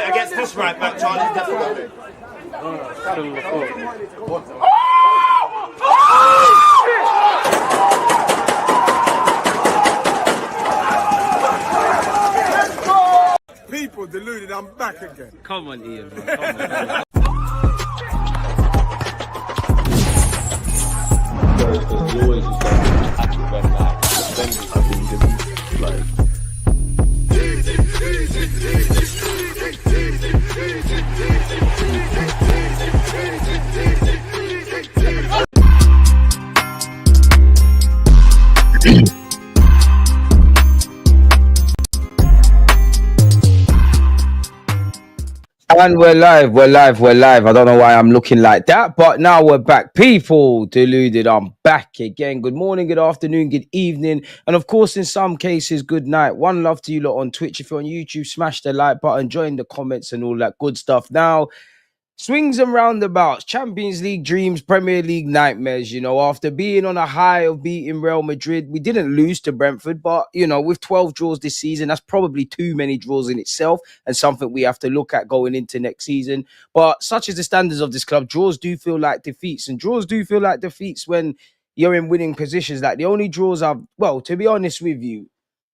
Against this right back, Charlie, definitely. People deluded, I'm back again. Come on, Ian, man. Come on. You always just happy when And we're live. I don't know why I'm looking like that, but now we're back. People, deluded, I'm back again. Good morning, good afternoon, good evening, and of course, in some cases, good night. One love to you lot on Twitch. If you're on YouTube, smash the like button, join the comments and all that good stuff. Now, swings and roundabouts, Champions League dreams, Premier League nightmares, after being on a high of beating Real Madrid, we didn't lose to Brentford, but, with 12 draws this season, that's probably too many draws in itself and something we have to look at going into next season. But such as the standards of this club, draws do feel like defeats, and draws do feel like defeats when you're in winning positions. Like the only draws to be honest with you,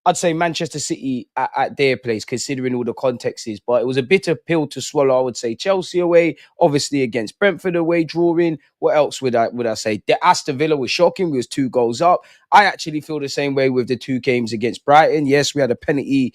I'd say Manchester City at their place, considering all the context is. But it was a bitter pill to swallow, I would say. Chelsea away, obviously against Brentford away, drawing. What else would I say? The Aston Villa was shocking. We was 2 goals up. I actually feel the same way with the 2 games against Brighton. Yes, we had a penalty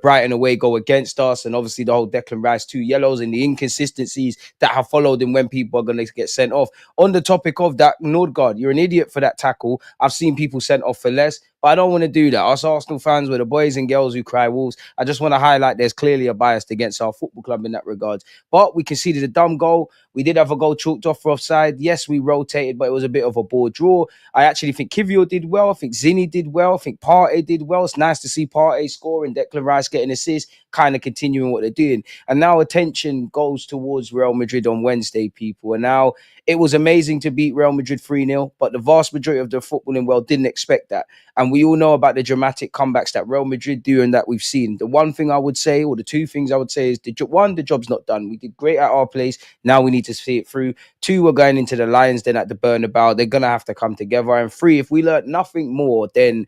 Brighton away go against us, and obviously the whole Declan Rice 2 yellows and the inconsistencies that have followed him when people are going to get sent off. On the topic of that, Nordgaard, you're an idiot for that tackle. I've seen people sent off for less, but I don't want to do that. Us Arsenal fans, we're the boys and girls who cry wolves. I just want to highlight there's clearly a bias against our football club in that regard. But we conceded a dumb goal. We did have a goal chalked off for offside. Yes, we rotated, but it was a bit of a poor draw. I actually think Kivior did well. I think Zinni did well. I think Partey did well. It's nice to see Partey scoring, Declan Rice getting assists, kind of continuing what they're doing. And now attention goes towards Real Madrid on Wednesday, people. And now it was amazing to beat Real Madrid 3-0, but the vast majority of the footballing world didn't expect that. And we all know about the dramatic comebacks that Real Madrid do and that we've seen. The one thing I would say, or the 2 things I would say is, the job's not done. We did great at our place. Now we need to see it through. 2, we're going into the Lions, then at the Bernabeu. They're going to have to come together. And 3, if we learn nothing more than,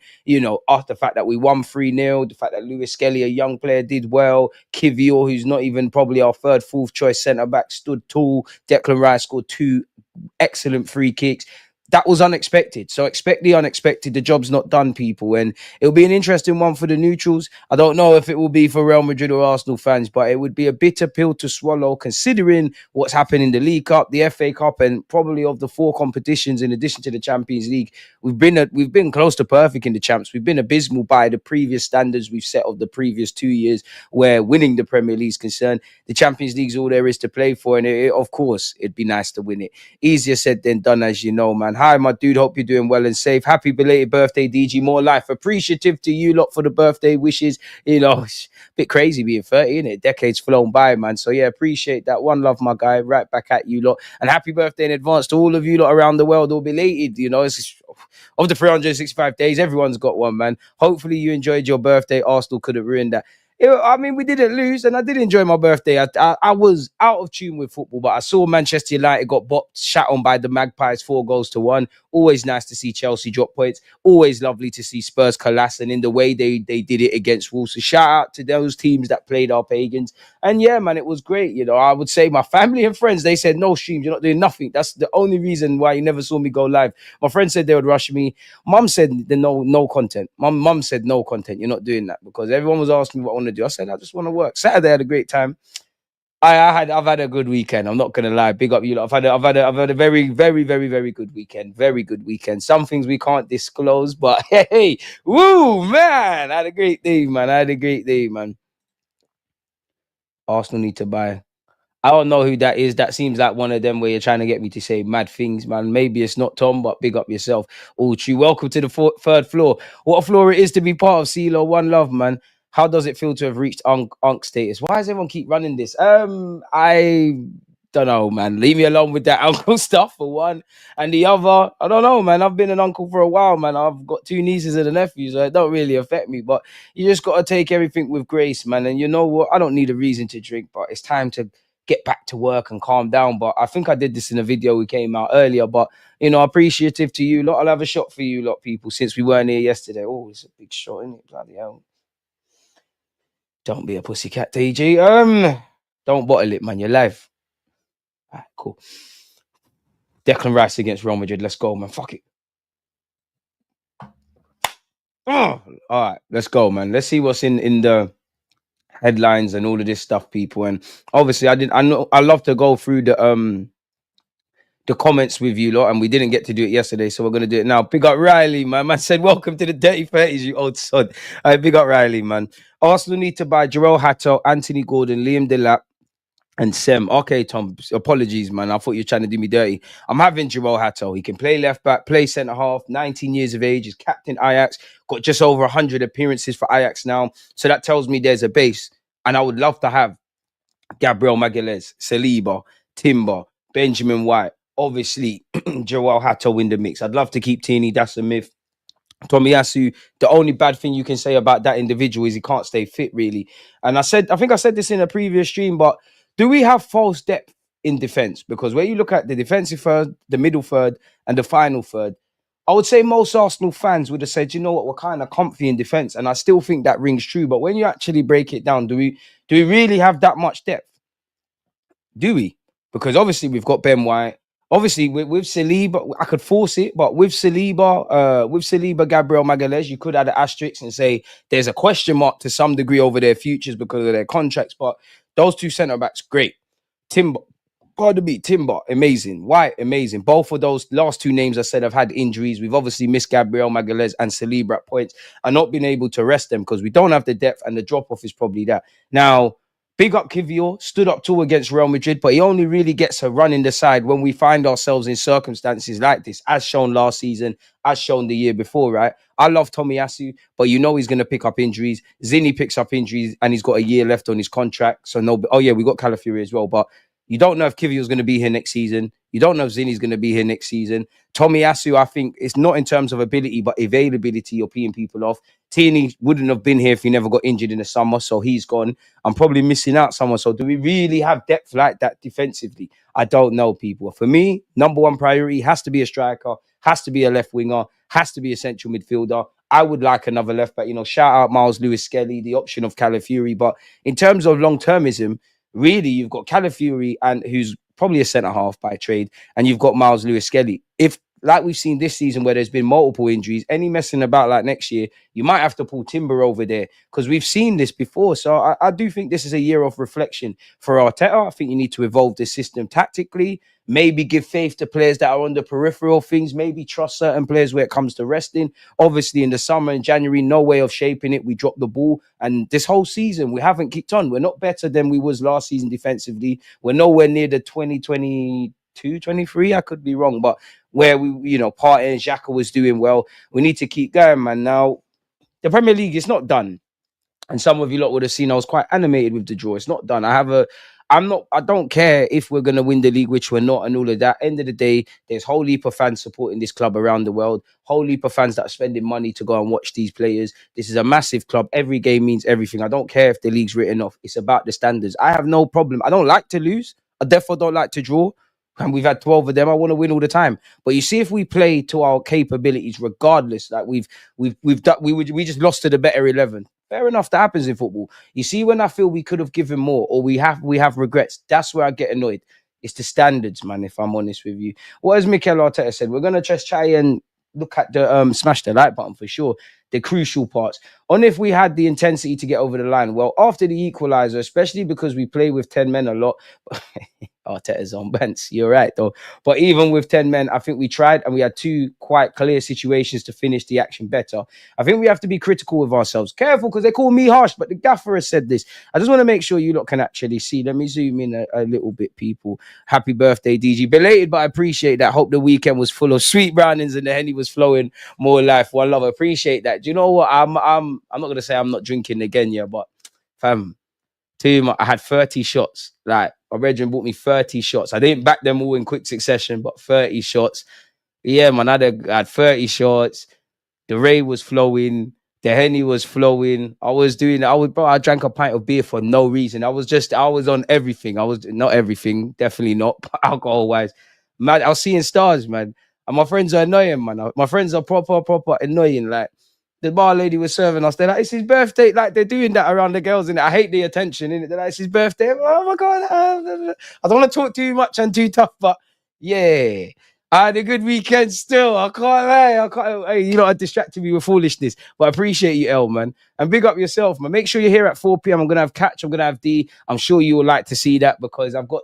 after the fact that we won 3-0, the fact that Lewis Skelly, a young player, did well. Kivior, who's not even probably our 3rd, 4th choice centre-back, stood tall. Declan Rice scored 2 excellent free kicks. That was unexpected. So expect the unexpected. The job's not done, people. And it'll be an interesting one for the neutrals. I don't know if it will be for Real Madrid or Arsenal fans, but it would be a bitter pill to swallow considering what's happened in the League Cup, the FA Cup, and probably of the 4 competitions in addition to the Champions League. We've been close to perfect in the champs. We've been abysmal by the previous standards we've set of the previous 2 years where winning the Premier League is concerned. The Champions League is all there is to play for. And of course, it'd be nice to win it. Easier said than done, as you know, man. Hi, my dude. Hope you're doing well and safe. Happy belated birthday, DG. More life. Appreciative to you lot for the birthday wishes. It's a bit crazy being 30, isn't it? Decades flown by, man. So, yeah, appreciate that. One love, my guy. Right back at you lot. And happy birthday in advance to all of you lot around the world, all belated. It's of the 365 days, everyone's got one, man. Hopefully you enjoyed your birthday. Arsenal could have ruined that. We didn't lose, and I did enjoy my birthday. I was out of tune with football, but I saw Manchester United got shat on by the Magpies 4-1. Always nice to see Chelsea drop points. Always lovely to see Spurs collapse, and in the way they did it against Wolves. So shout out to those teams that played our pagans. And yeah, man, it was great. I would say my family and friends, they said, no streams, you're not doing nothing. That's the only reason why you never saw me go live. My friends said they would rush me. Mum said no content. Mum said no content. You're not doing that, because everyone was asking me what I want to do. I said I just want to work. Saturday I had a great time. I've had a good weekend. I'm not gonna lie. Big up you lot. I've had a very, very, very, very good weekend. Very good weekend. Some things we can't disclose, but hey, woo, man! I had a great day, man. Arsenal need to buy. I don't know who that is. That seems like one of them where you're trying to get me to say mad things, man. Maybe it's not Tom, but big up yourself. All true. Welcome to the 3rd floor. What a floor it is to be part of CeeLo. One love, man. How does it feel to have reached Unk status? Why does everyone keep running this? don't know, man. Leave me alone with that uncle stuff for one. And the other, I don't know, man. I've been an uncle for a while, man. I've got 2 nieces and a nephew, so it don't really affect me. But you just got to take everything with grace, man. And you know what? I don't need a reason to drink, but it's time to get back to work and calm down. But I think I did this in a video we came out earlier. But, you know, appreciative to you lot. I'll have a shot for you lot, people, since we weren't here yesterday. Oh, it's a big shot, isn't it? Bloody hell. Don't be a pussycat, DG. Don't bottle it, man. You're live. All right, cool. Declan Rice against Real Madrid. Let's go, man. Fuck it. Oh, all right, let's go, man. Let's see what's in the headlines and all of this stuff, people. And obviously, I love to go through the comments with you lot, and we didn't get to do it yesterday, so we're gonna do it now. Big up Riley, man. Man said, "Welcome to the dirty 30s, you old sod." All right, big up Riley, man. Arsenal need to buy Jarrell Hatto, Anthony Gordon, Liam Delap, and Sem. Okay, Tom. Apologies, man. I thought you were trying to do me dirty. I'm having Jarrell Hatto. He can play left back, play centre half. 19 years of age. He's captain Ajax. Got just over 100 appearances for Ajax now. So that tells me there's a base. And I would love to have Gabriel Magalhaes, Saliba, Timber, Benjamin White, obviously Joel Hatto in the mix. I'd love to keep Tierney. That's a myth. Tomiyasu, the only bad thing you can say about that individual is he can't stay fit, really. And I think I said this in a previous stream, but do we have false depth in defense? Because when you look at the defensive third, the middle third, and the final third, I would say most Arsenal fans would have said, you know what, we're kind of comfy in defense. And I still think that rings true. But when you actually break it down, do we really have that much depth? Do we? Because obviously we've got Ben White. Obviously with Saliba, I could force it, but with Saliba, Gabriel Magalhaes, you could add an asterisk and say there's a question mark to some degree over their futures because of their contracts. But those two centre backs, great. Timber, amazing. White, amazing. Both of those last two names I said have had injuries. We've obviously missed Gabriel Magalhaes and Saliba at points and not been able to rest them because we don't have the depth, and the drop-off is probably that. Now, big up Kivior, stood up tall against Real Madrid, but he only really gets a run in the side when we find ourselves in circumstances like this, as shown last season, as shown the year before, right? I love Tomiyasu, but you know he's going to pick up injuries. Zinni picks up injuries, and he's got a year left on his contract. So no, oh yeah, we got Calafiori as well, but you don't know if Kivior's going to be here next season. You don't know if Zinni's going to be here next season. Tomiyasu, I think it's not in terms of ability, but availability, you're peeing people off. Tierney wouldn't have been here if he never got injured in the summer, so he's gone. I'm probably missing out someone. So do we really have depth like that defensively? I don't know, people. For me, number one priority has to be a striker, has to be a left winger, has to be a central midfielder. I would like another left back. You know, shout out Miles Lewis-Skelly, the option of Calafiori. But in terms of long-termism, really, you've got Calafiori, and who's probably a centre half by trade, and you've got Miles Lewis-Skelly. If, like we've seen this season where there's been multiple injuries, any messing about like next year, you might have to pull Timber over there because we've seen this before. So I do think this is a year of reflection for Arteta. I think you need to evolve the system tactically, maybe give faith to players that are on the peripheral things, maybe trust certain players where it comes to resting. Obviously, in the summer, in January, no way of shaping it. We dropped the ball. And this whole season, we haven't kicked on. We're not better than we was last season defensively. We're nowhere near the 2022, 23. I could be wrong, but where we, you know, Partey and Xhaka was doing well. We need to keep going, man. Now, the Premier League is not done. And some of you lot would have seen I was quite animated with the draw. It's not done. I don't care if we're going to win the league, which we're not, and all of that. End of the day, there's a whole heap of fans supporting this club around the world, whole heap of fans that are spending money to go and watch these players. This is a massive club. Every game means everything. I don't care if the league's written off. It's about the standards. I have no problem. I don't like to lose. I therefore don't like to draw. And we've had 12 of them. I want to win all the time. But you see, if we play to our capabilities, regardless, like we just lost to the better 11. Fair enough, that happens in football. You see, when I feel we could have given more, or we have regrets, that's where I get annoyed. It's the standards, man, if I'm honest with you. What has Mikel Arteta said? We're going to just try and look at the smash the like button for sure. The crucial parts. On if we had the intensity to get over the line. Well, after the equaliser, especially because we play with 10 men a lot, Arteta's on bench. You're right, though. But even with 10 men, I think we tried, and we had two quite clear situations to finish the action better. I think we have to be critical of ourselves. Careful, because they call me harsh, but the gaffer has said this. I just want to make sure you lot can actually see. Let me zoom in a little bit, people. Happy birthday, DG. Belated, but I appreciate that. Hope the weekend was full of sweet brownings and the Henny was flowing. More life, one love. I appreciate that. Do you know what? I'm not going to say I'm not drinking again, yeah, but fam, I had 30 shots. Like, my brethren bought me 30 shots. I didn't back them all in quick succession, but 30 shots. Yeah, man, I had 30 shots. The Ray was flowing. The Henny was flowing. I drank a pint of beer for no reason. I was on everything. I was not everything, definitely not, but alcohol wise. Man, I was seeing stars, man. And my friends are annoying, man. My friends are proper annoying. Like, the bar lady was serving us. They're like, it's his birthday. Like, they're doing that around the girls, and I hate the attention. Innit? They're like, it's his birthday. Oh my God. I don't want to talk too much and too tough, but yeah. I had a good weekend still. I can't lie. Hey, you know, I distracted me with foolishness. But I appreciate you, El, man. And big up yourself, man. Make sure you're here at 4 p.m. I'm going to have Catch. I'm going to have D. I'm sure you will like to see that because I've got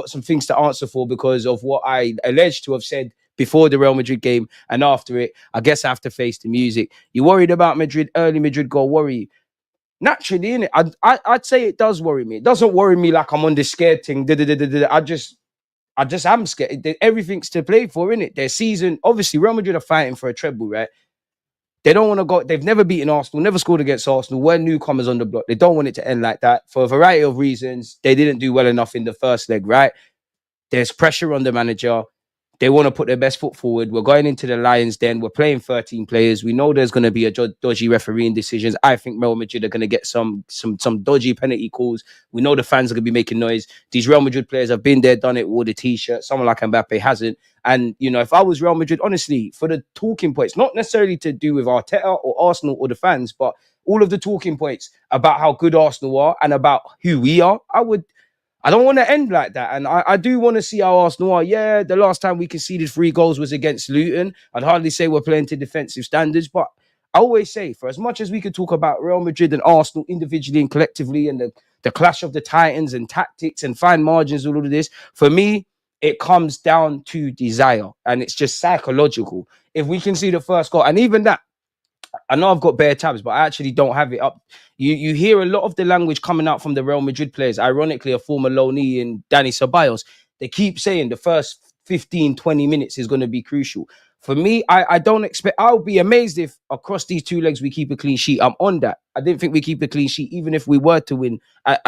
some things to answer for because of what I alleged to have said before the Real Madrid game and after it. I guess I have to face the music. You worried about Madrid? Early Madrid goal worry you? Naturally, innit? I'd say it does worry me. It doesn't worry me like I'm on this scared thing. I just am scared. Everything's to play for, innit? Their season, obviously, Real Madrid are fighting for a treble, right? They don't want to go. They've never beaten Arsenal, never scored against Arsenal. We're newcomers on the block. They don't want it to end like that for a variety of reasons. They didn't do well enough in the first leg, right? There's pressure on the manager. They want to put their best foot forward. We're going into the Lions Den. We're playing 13 players. We know there's going to be a dodgy refereeing decisions. I think Real Madrid are going to get some dodgy penalty calls. We know the fans are going to be making noise. These Real Madrid players have been there, done it, wore the T-shirt. Someone like Mbappe hasn't. And, you know, if I was Real Madrid, honestly, for the talking points, not necessarily to do with Arteta or Arsenal or the fans, but all of the talking points about how good Arsenal are and about who we are, I don't want to end like that. And I do want to see how Arsenal are. Yeah, the last time we conceded 3 goals was against Luton. I'd hardly say we're playing to defensive standards, but I always say, for as much as we could talk about Real Madrid and Arsenal individually and collectively and the clash of the Titans and tactics and fine margins and all of this, for me, it comes down to desire and it's just psychological. If we can see the first goal, and even that, I know I've got bare tabs, but I actually don't have it up. You hear a lot of the language coming out from the Real Madrid players, ironically, a former loanee in Dani Ceballos. They keep saying the first 15, 20 minutes is going to be crucial. For me, I don't expect, I'll be amazed if across these 2 legs we keep a clean sheet. I'm on that. I didn't think we keep a clean sheet, even if we were to win at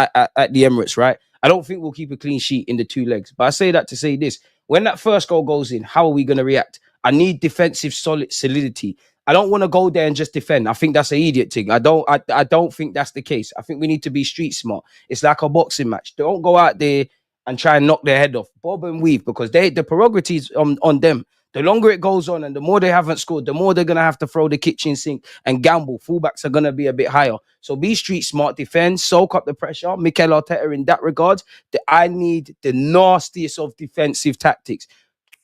the Emirates, right? I don't think we'll keep a clean sheet in the 2 legs. But I say that to say this. When that first goal goes in, how are we going to react? I need defensive solidity. I don't want to go there and just defend. I think that's an idiot thing. I don't think that's the case. I think we need to be street smart. It's like a boxing match. Don't go out there and try and knock their head off. Bob and weave, because the prerogatives on them. The longer it goes on and the more they haven't scored, the more they're going to have to throw the kitchen sink and gamble. Fullbacks are going to be a bit higher. So be street smart, defend, soak up the pressure. Mikel Arteta in that regard, I need the nastiest of defensive tactics,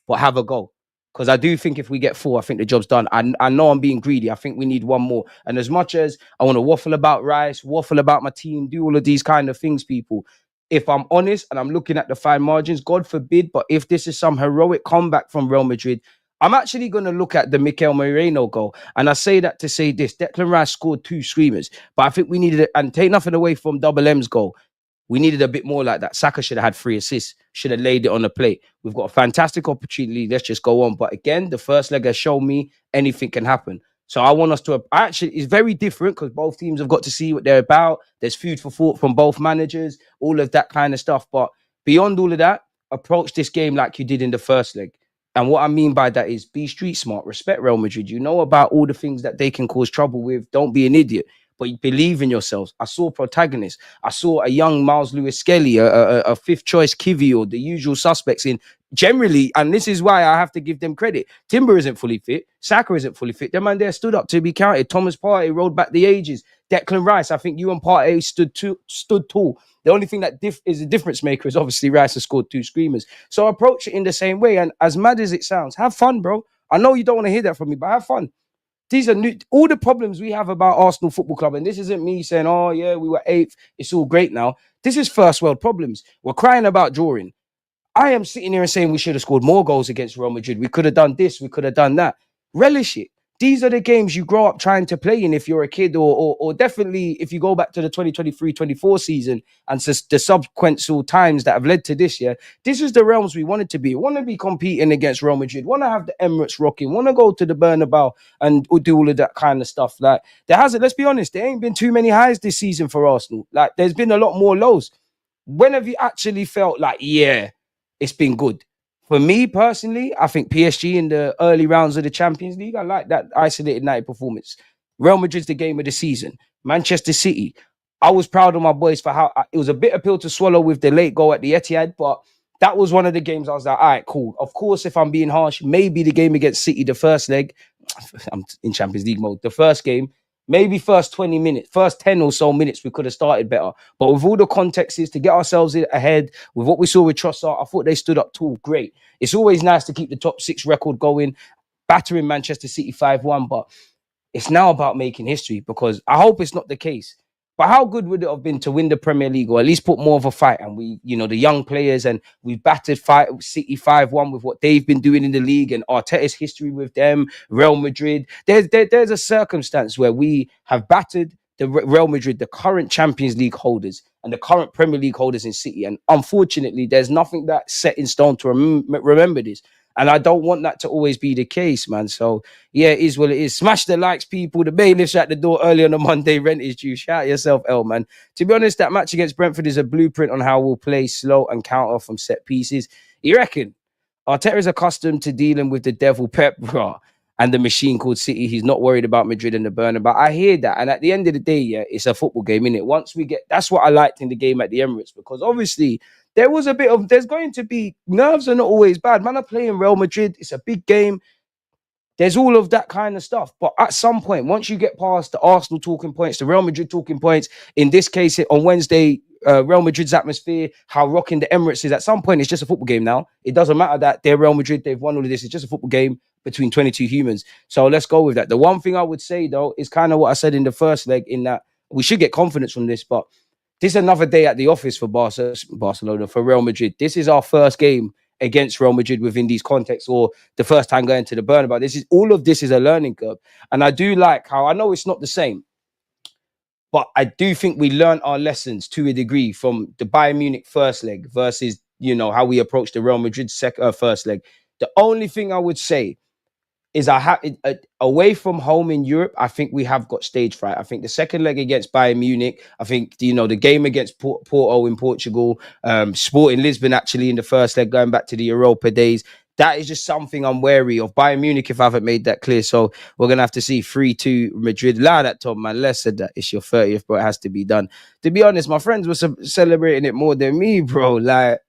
but have a goal. Because I do think if we get 4, I think the job's done. I know I'm being greedy. I think we need 1 more. And as much as I want to waffle about Rice, waffle about my team, do all of these kind of things, people, if I'm honest and I'm looking at the fine margins, God forbid, but if this is some heroic comeback from Real Madrid, I'm actually going to look at the Mikel Moreno goal. And I say that to say this. Declan Rice scored 2 screamers, but I think we needed it. And take nothing away from Double M's goal. We needed a bit more like that. Saka should have had 3 assists, should have laid it on the plate. We've got a fantastic opportunity. Let's just go on. But again, the first leg has shown me anything can happen. So I want us to actually, it's very different because both teams have got to see what they're about. There's food for thought from both managers, all of that kind of stuff. But beyond all of that, approach this game like you did in the first leg. And what I mean by that is be street smart, respect Real Madrid. You know about all the things that they can cause trouble with. Don't be an idiot. But you believe in yourselves. I saw protagonists. I saw a young Miles Lewis-Skelly, a fifth choice Kivio, the usual suspects in generally, and this is why I have to give them credit. Timber isn't fully fit. Saka isn't fully fit. The man there stood up to be counted. Thomas Partey rolled back the ages. Declan Rice, I think you and Partey stood tall. The only thing that is a difference maker is obviously Rice has scored 2 screamers. So approach it in the same way. And as mad as it sounds, have fun, bro. I know you don't want to hear that from me, but have fun. These are new, all the problems we have about Arsenal Football Club. And this isn't me saying, oh, yeah, we were 8th. It's all great now. This is first world problems. We're crying about drawing. I am sitting here and saying we should have scored more goals against Real Madrid. We could have done this. We could have done that. Relish it. these are the games you grow up trying to play in if you're a kid, or definitely if you go back to the 2023-24 season and the subsequent times that have led to this year. This is the realms we wanted to be. We want to be competing against Real Madrid, want to have the Emirates rocking, want to go to the Bernabeu and do all of that kind of stuff. Like, there hasn't, let's be honest, there ain't been too many highs this season for Arsenal. Like, there's been a lot more lows. When have you actually felt like, yeah, it's been good? For me personally, I think PSG in the early rounds of the Champions League, I like that isolated night performance. Real Madrid's the game of the season. Manchester City, I was proud of my boys for how it was a bitter pill to swallow with the late goal at the Etihad, but that was one of the games I was like, all right, cool. Of course, if I'm being harsh, maybe the game against City, the first leg, I'm in Champions League mode, the first game, maybe first 20 minutes, first 10 or so minutes, we could have started better. But with all the contexts to get ourselves ahead, with what we saw with Trossard, I thought they stood up tall. Great. It's always nice to keep the top six record going, battering Manchester City 5-1, but it's now about making history, because I hope it's not the case. But how good would it have been to win the Premier League, or at least put more of a fight? And we, the young players, and we battered City 5-1 with what they've been doing in the league and Arteta's history with them, Real Madrid. There's a circumstance where we have battered the Real Madrid, the current Champions League holders, and the current Premier League holders in City. And unfortunately, there's nothing that's set in stone to remember this. And I don't want that to always be the case, man. So, yeah, it is what it is. Smash the likes, people. The bailiff's at the door early on a Monday. Rent is due. Shout yourself, L, man. To be honest, that match against Brentford is a blueprint on how we'll play slow and counter from set pieces. You reckon? Arteta is accustomed to dealing with the devil Pep, bro, and the machine called City. He's not worried about Madrid and the burner. But I hear that. And at the end of the day, yeah, it's a football game, innit? Once we get... That's what I liked in the game at the Emirates, because obviously... There was a bit of, there's going to be, nerves are not always bad. Man, I play in Real Madrid. It's a big game. There's all of that kind of stuff. But at some point, once you get past the Arsenal talking points, the Real Madrid talking points, in this case, on Wednesday, Real Madrid's atmosphere, how rocking the Emirates is, at some point, it's just a football game now. It doesn't matter that they're Real Madrid, they've won all of this. It's just a football game between 22 humans. So let's go with that. The one thing I would say, though, is kind of what I said in the first leg, in that we should get confidence from this, but this is another day at the office for Barcelona, for Real Madrid. This is our first game against Real Madrid within these contexts, or the first time going to the Bernabeu. All of this is a learning curve. And I do like how, I know it's not the same, but I do think we learned our lessons to a degree from the Bayern Munich first leg versus, how we approached the Real Madrid first leg. The only thing I would say is away from home in Europe, I think we have got stage fright. I think the second leg against Bayern Munich, I think, the game against Porto in Portugal, Sporting Lisbon actually in the first leg, going back to the Europa days, that is just something I'm wary of. Bayern Munich, if I haven't made that clear. So we're going to have to see 3-2 Madrid. Lie that, Tom, man. Les said that it's your 30th, but it has to be done. To be honest, my friends were celebrating it more than me, bro. Like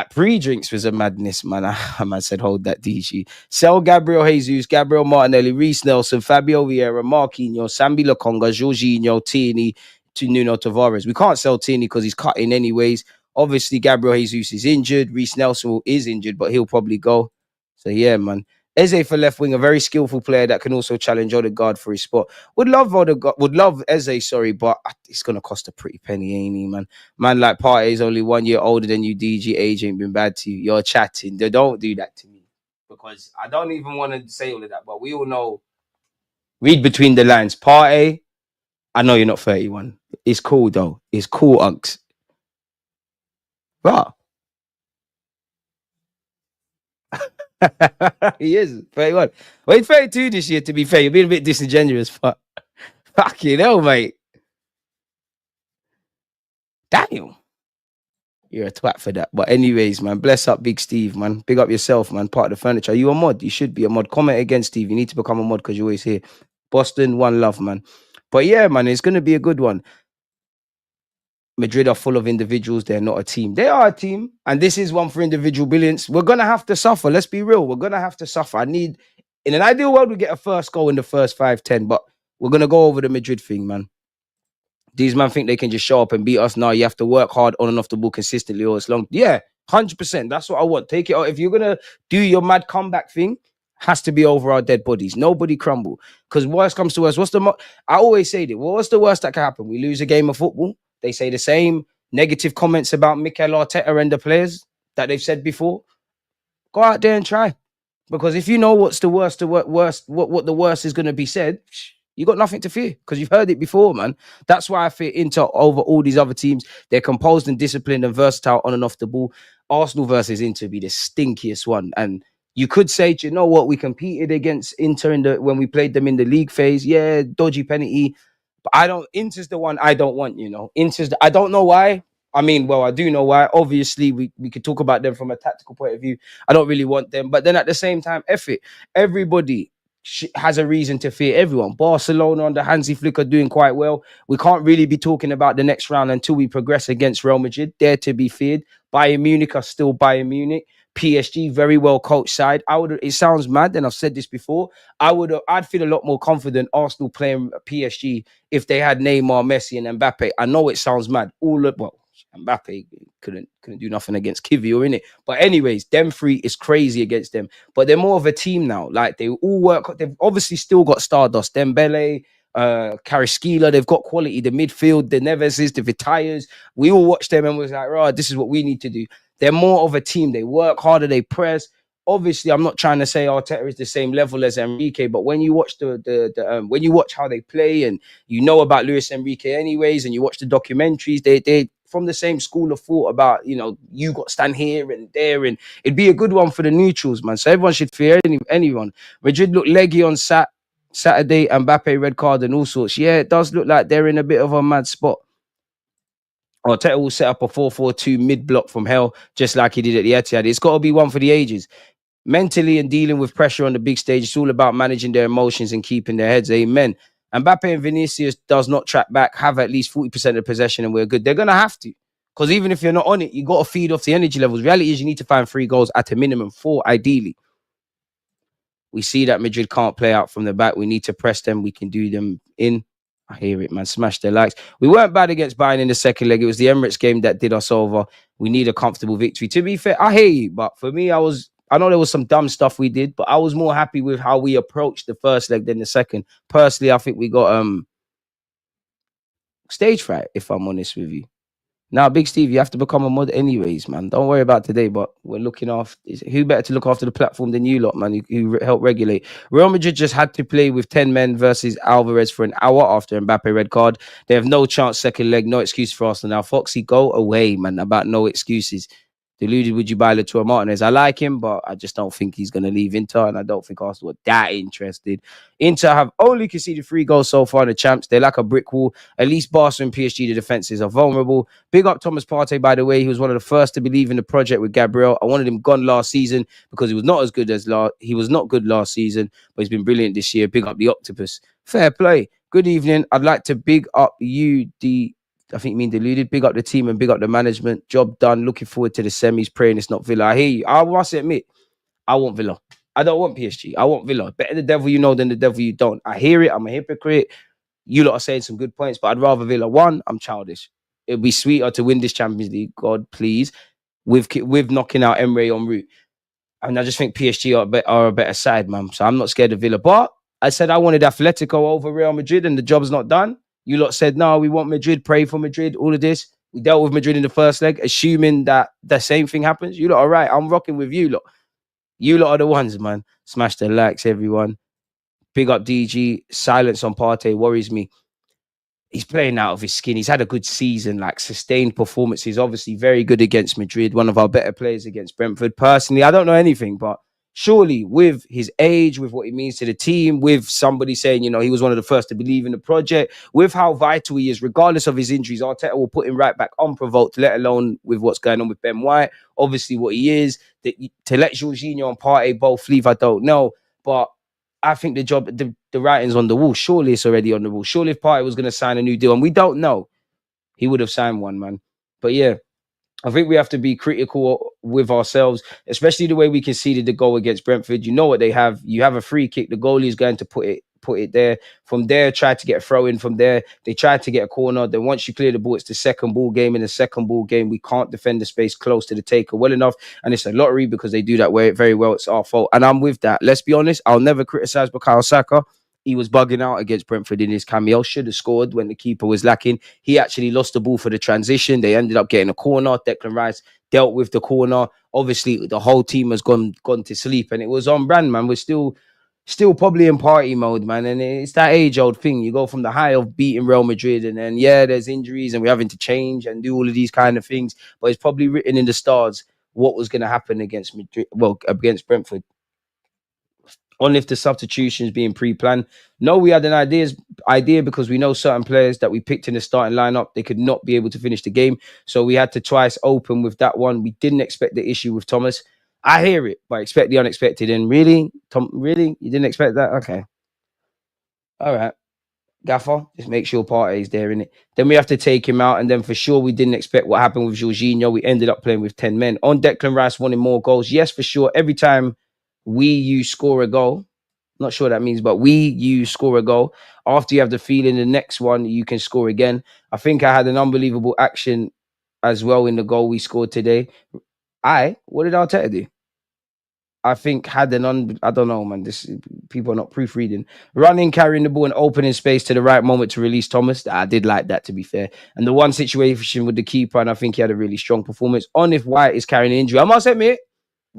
pre-drinks was a madness, man. I man said, hold that, DG. Sell Gabriel Jesus, Gabriel Martinelli, Reece Nelson, Fabio Vieira, Marquinhos, Sambi Lokonga, Jorginho, Tierney, to Nuno Tavares. We can't sell Tierney because he's cutting anyways. Obviously, Gabriel Jesus is injured. Reece Nelson is injured, but he'll probably go. So, yeah, man. Eze for left wing, a very skillful player that can also challenge Odegaard for his spot. Would love Eze, but it's going to cost a pretty penny, ain't he, man? Man like Partey is only 1 year older than you, DG. Age ain't been bad to you. You're chatting. Don't do that to me, because I don't even want to say all of that, but we all know, read between the lines. Partey, I know you're not 31. It's cool, though. It's cool, Unks. But he is 31. Well, he's 32 this year, to be fair. You're being a bit disingenuous, but fucking hell, mate. Daniel, you're a twat for that. But anyways, man, bless up Big Steve, man. Big up yourself, man. Part of the furniture. Are you a mod? You should be a mod. Comment again, Steve. You need to become a mod because you're always here. Boston, one love, man. But yeah, man, it's going to be a good one. Madrid are full of individuals. They're not a team. They are a team. And this is one for individual brilliance. We're going to have to suffer. Let's be real. We're going to have to suffer. In an ideal world, we get a first goal in the first 5-10. But we're going to go over the Madrid thing, man. These men think they can just show up and beat us. No, you have to work hard on and off the ball consistently all as long. Yeah, 100%. That's what I want. Take it out. If you're going to do your mad comeback thing, has to be over our dead bodies. Nobody crumble. Because worst comes to worst, I always say that. Well, what's the worst that can happen? We lose a game of football. They say the same negative comments about Mikel Arteta and the players that they've said before. Go out there and try. Because if you know what's the worst, what the worst is going to be said, you got nothing to fear because you've heard it before, man. That's why I fear Inter over all these other teams. They're composed and disciplined and versatile on and off the ball. Arsenal versus Inter be the stinkiest one. And you could say, do you know what? We competed against Inter when we played them in the league phase. Yeah, dodgy penalty. But Inter's the one I don't want, I don't know why. I mean, well, I do know why. Obviously, we could talk about them from a tactical point of view. I don't really want them. But then at the same time, everybody has a reason to fear everyone. Barcelona under Hansi Flick are doing quite well. We can't really be talking about the next round until we progress against Real Madrid. They're to be feared. Bayern Munich are still Bayern Munich. PSG, very well coached side. It sounds mad, and I've said this before. I'd feel a lot more confident Arsenal playing PSG if they had Neymar, Messi, and Mbappe. I know it sounds mad. Mbappe couldn't do nothing against Kivior, innit? But anyways, them three is crazy against them. But they're more of a team now. Like they all work. They've obviously still got Stardust, Dembele, Kvaratskhelia. They've got quality. The midfield, the Neveses, the Vitayas. We all watched them and was like, right, this is what we need to do. They're more of a team. They work harder. They press. Obviously, I'm not trying to say Arteta is the same level as Enrique, but when you watch when you watch how they play and you know about Luis Enrique anyways, and you watch the documentaries, they from the same school of thought about, you got to stand here and there, and it'd be a good one for the neutrals, man. So everyone should fear anyone. Madrid look leggy on Saturday, Mbappe red card and all sorts. Yeah, it does look like they're in a bit of a mad spot. Arteta will set up a 4-4-2 mid-block from hell, just like he did at the Etihad. It's got to be one for the ages. Mentally and dealing with pressure on the big stage, it's all about managing their emotions and keeping their heads. Amen. Mbappe and Vinicius does not track back, have at least 40% of possession, and we're good. They're going to have to. Because even if you're not on it, you got to feed off the energy levels. Reality is you need to find 3 goals at a minimum, 4 ideally. We see that Madrid can't play out from the back. We need to press them. We can do them in. I hear it, man. Smash their likes. We weren't bad against Bayern in the second leg. It was the Emirates game that did us over. We need a comfortable victory. To be fair, I hear you. But for me, I know there was some dumb stuff we did, but I was more happy with how we approached the first leg than the second. Personally, I think we got stage fright, if I'm honest with you. Now, Big Steve, you have to become a mod anyways, man. Don't worry about today, but we're looking after... Who better to look after the platform than you lot, man, who help regulate? Real Madrid just had to play with 10 men versus Alvarez for an hour after Mbappe red card. They have no chance second leg. No excuse for Arsenal now. Foxy, go away, man, about no excuses. Deluded, would you buy Lautaro Martinez? I like him, but I just don't think he's going to leave Inter, and I don't think Arsenal are that interested. Inter have only conceded 3 goals so far in the champs. They're like a brick wall. At least Barca and PSG, the defenses are vulnerable. Big up Thomas Partey, by the way. He was one of the first to believe in the project with Gabriel. I wanted him gone last season because he was not good last season, but he's been brilliant this year. Big up the Octopus. Fair play. Good evening. I'd like to big up I think you mean Deluded. Big up the team and big up the management. Job done. Looking forward to the semis. Praying it's not Villa. I hear you. I must admit, I want Villa. I don't want PSG. I want Villa. Better the devil you know than the devil you don't. I hear it. I'm a hypocrite. You lot are saying some good points, but I'd rather Villa. One, I'm childish. It'd be sweeter to win this Champions League. God, please. With knocking out Emre en route. And I just think PSG are a better side, man. So I'm not scared of Villa. But I said I wanted Atletico over Real Madrid and the job's not done. You lot said, no, we want Madrid, pray for Madrid, all of this. We dealt with Madrid in the first leg, assuming that the same thing happens. You lot are right. I'm rocking with you lot. You lot are the ones, man. Smash the likes, everyone. Big up DG. Silence on Partey worries me. He's playing out of his skin. He's had a good season, like sustained performances. Obviously, very good against Madrid. One of our better players against Brentford. Personally, I don't know anything, but surely with his age, with what he means to the team, with somebody saying, he was one of the first to believe in the project, with how vital he is, regardless of his injuries, Arteta will put him right back unprovoked, let alone with what's going on with Ben White. Obviously, what he is, to let Jorginho and Partey both leave, I don't know. But I think the writing's on the wall. Surely it's already on the wall. Surely if Partey was going to sign a new deal, and we don't know, he would have signed one, man. But yeah, I think we have to be critical with ourselves, especially the way we conceded the goal against Brentford. You know what they have. You have a free kick. The goalie is going to put it there. From there, try to get a throw in. From there, they tried to get a corner. Then once you clear the ball, it's the second ball game. In the second ball game, we can't defend the space close to the taker well enough. And it's a lottery because they do that very well. It's our fault. And I'm with that. Let's be honest. I'll never criticize Bukayo Saka. he was bugging out against Brentford in his cameo. Should have scored when the keeper was lacking. He actually lost the ball for the transition. They ended up getting a corner. Declan Rice dealt with the corner. Obviously, the whole team has gone to sleep, and it was on brand, man. We're still probably in party mode, man. And it's that age-old thing. You go from the high of beating Real Madrid, and then, yeah, there's injuries, and we're having to change and do all of these kind of things. But it's probably written in the stars what was going to happen against Madrid, well, against Brentford. Only if the substitutions being pre-planned. No, we had an idea because we know certain players that we picked in the starting lineup, they could not be able to finish the game. So we had to twice open with that one. We didn't expect the issue with Thomas. I hear it, but I expect the unexpected. And really, Tom, really, you didn't expect that? Okay. All right. Gaffer, just make sure Partey's there, innit? Then we have to take him out. And then for sure, we didn't expect what happened with Jorginho. We ended up playing with 10 men. On Declan Rice wanting more goals. Yes, for sure. Every time you score a goal, not sure what that means, but you score a goal. After you have the feeling the next one, you can score again. I think I had an unbelievable action as well in the goal we scored today. What did Arteta do? I think I don't know, man. People are not proofreading. Running, carrying the ball, and opening space to the right moment to release Thomas. I did like that, to be fair. And the one situation with the keeper, and I think he had a really strong performance. On if White is carrying an injury, I must admit,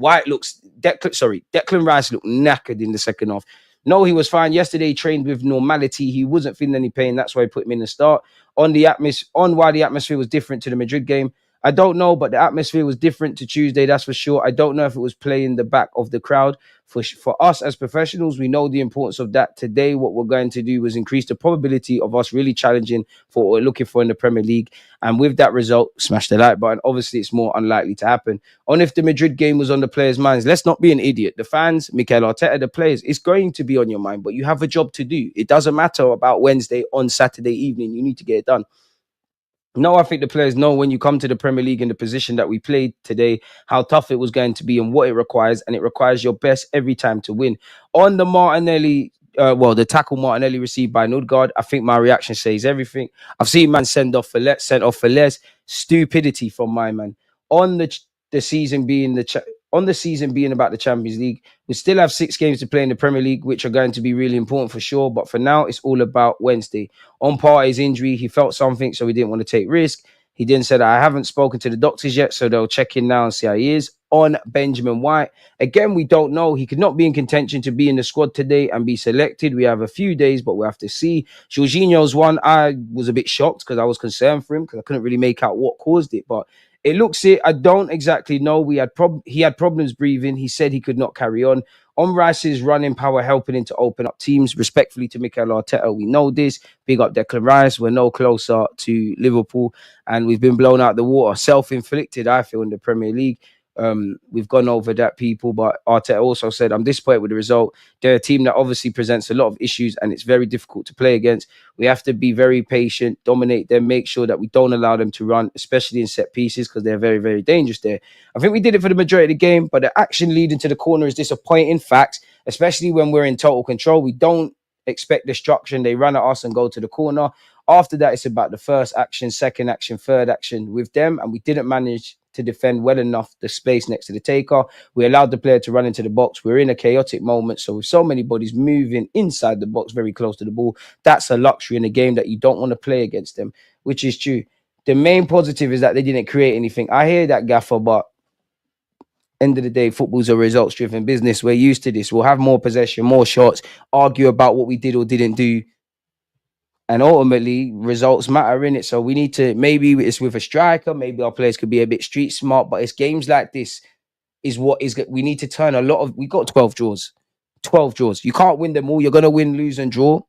Declan Rice looked knackered in the second half. No, he was fine. Yesterday he trained with normality. He wasn't feeling any pain. That's why he put him in the start. On why the atmosphere was different to the Madrid game. I don't know, but the atmosphere was different to Tuesday, that's for sure. I don't know if it was playing the back of the crowd. For us as professionals, we know the importance of that. Today, what we're going to do was increase the probability of us really challenging for what we're looking for in the Premier League. And with that result, smash the like button. Obviously, it's more unlikely to happen. On if the Madrid game was on the players' minds, let's not be an idiot. The fans, Mikel Arteta, the players, it's going to be on your mind, but you have a job to do. It doesn't matter about Wednesday, on Saturday evening. You need to get it done. No, I think the players know when you come to the Premier League in the position that we played today, how tough it was going to be and what it requires. And it requires your best every time to win. On the Martinelli, the tackle Martinelli received by Nodgaard, I think my reaction says everything. I've seen man sent off for less. Stupidity from my man. On the season being about the Champions League, we still have 6 games to play in the Premier League, which are going to be really important for sure. But for now, it's all about Wednesday. On Partey's injury, he felt something, so he didn't want to take risk. He then said, I haven't spoken to the doctors yet, so they'll check in now and see how he is. On Benjamin White, again, we don't know. He could not be in contention to be in the squad today and be selected. We have a few days, but we have to see. Jorginho's one, I was a bit shocked because I was concerned for him because I couldn't really make out what caused it, but it looks it. I don't exactly know. He had problems breathing. He said he could not carry on. On Rice's running power helping him to open up teams. Respectfully to Mikel Arteta, we know this. Big up Declan Rice. We're no closer to Liverpool, and we've been blown out the water. Self-inflicted, I feel, in the Premier League. We've gone over that, people, but Arteta also said, I'm disappointed with the result. They're a team that obviously presents a lot of issues and it's very difficult to play against. We have to be very patient, dominate them, make sure that we don't allow them to run, especially in set pieces, because they're very, very dangerous there. I think we did it for the majority of the game, but the action leading to the corner is disappointing. Facts, especially when we're in total control. We don't expect destruction. They run at us and go to the corner. After that, it's about the first action, second action, third action with them, and we didn't manage to defend well enough the space next to the taker. We allowed the player to run into the box. We're in a chaotic moment, so with so many bodies moving inside the box very close to the ball, that's a luxury in a game that you don't want to play against them, which is true. The main positive is that they didn't create anything. I hear that, Gaffer, but end of the day, football's a results-driven business. We're used to this. We'll have more possession, more shots, argue about what we did or didn't do, and ultimately, results matter, in it. So we need to, maybe it's with a striker, maybe our players could be a bit street smart, but it's games like this we need to turn we got 12 draws. 12 draws. You can't win them all. You're going to win, lose, and draw.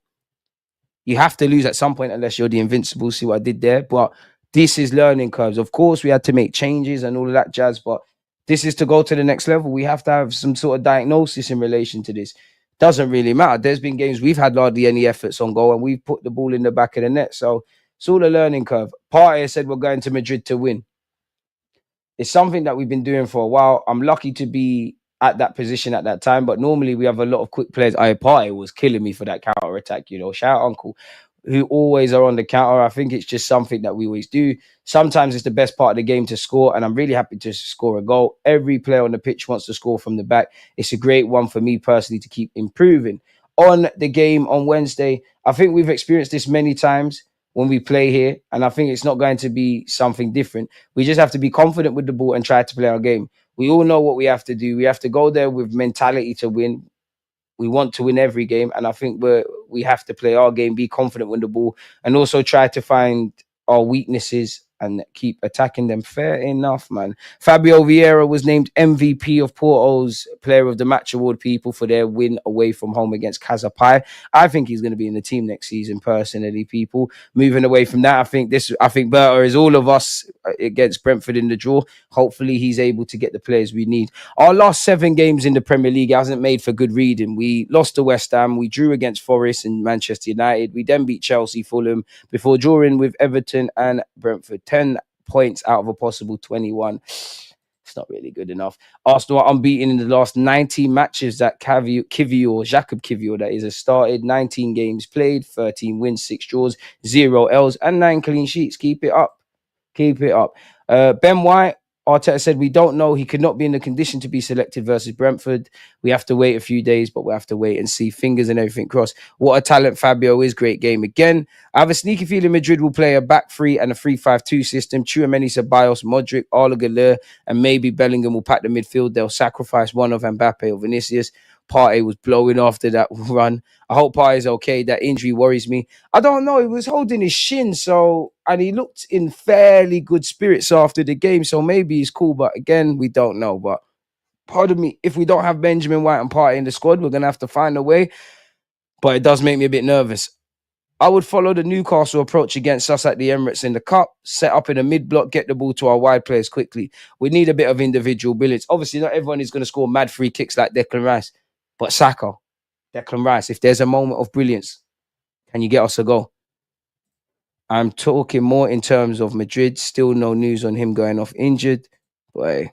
You have to lose at some point unless you're the invincible. See what I did there? But this is learning curves. Of course, we had to make changes and all of that jazz, but this is to go to the next level. We have to have some sort of diagnosis in relation to this. Doesn't really matter. There's been games we've had hardly any efforts on goal and we've put the ball in the back of the net. So it's all a learning curve. Partey said we're going to Madrid to win. It's something that we've been doing for a while. I'm lucky to be at that position at that time, but normally we have a lot of quick players. Partey was killing me for that counter attack, shout out Uncle, who always are on the counter. I think it's just something that we always do. Sometimes it's the best part of the game to score, and I'm really happy to score a goal. Every player on the pitch wants to score from the back. It's a great one for me personally to keep improving. on the game on Wednesday. I think we've experienced this many times when we play here, and I think it's not going to be something different. We just have to be confident with the ball and try to play our game. We all know what we have to do. We have to go there with mentality to win. We want to win every game, and I think we have to play our game, be confident with the ball, and also try to find our weaknesses and keep attacking them. Fair enough, man. Fabio Vieira was named MVP of Porto's Player of the Match Award, people, for their win away from home against Casapai. I think he's going to be in the team next season, personally, people. Moving away from that, I think Berta is all of us against Brentford in the draw. Hopefully, he's able to get the players we need. Our last 7 games in the Premier League hasn't made for good reading. We lost to West Ham. We drew against Forest and Manchester United. We then beat Chelsea, Fulham, before drawing with Everton and Brentford. 10 points out of a possible 21. It's not really good enough. Arsenal are unbeaten in the last 19 matches that Jacob Kivior, that is, has started. 19 games played, 13 wins, 6 draws, 0 L's, and 9 clean sheets. Keep it up. Keep it up. Ben White, Arteta said, we don't know. He could not be in the condition to be selected versus Brentford. We have to wait a few days, but we have to wait and see. Fingers and everything crossed. What a talent Fabio is. Great game again. I have a sneaky feeling Madrid will play a back 3 and a 3-5-2 system. Tchouaméni, Ceballos, Modric, Arda Güler, and maybe Bellingham will pack the midfield. They'll sacrifice one of Mbappe or Vinicius. Partey was blowing after that run. I hope Partey is okay. That injury worries me. I don't know. He was holding his shin, and he looked in fairly good spirits after the game. So maybe he's cool, but again, we don't know. But pardon me, if we don't have Benjamin White and Partey in the squad, we're gonna have to find a way. But it does make me a bit nervous. I would follow the Newcastle approach against us at the Emirates in the Cup, set up in a mid-block, get the ball to our wide players quickly. We need a bit of individual brilliance. Obviously, not everyone is going to score mad free kicks like Declan Rice, but Saka, Declan Rice, if there's a moment of brilliance, can you get us a goal? I'm talking more in terms of Madrid. Still no news on him going off injured. But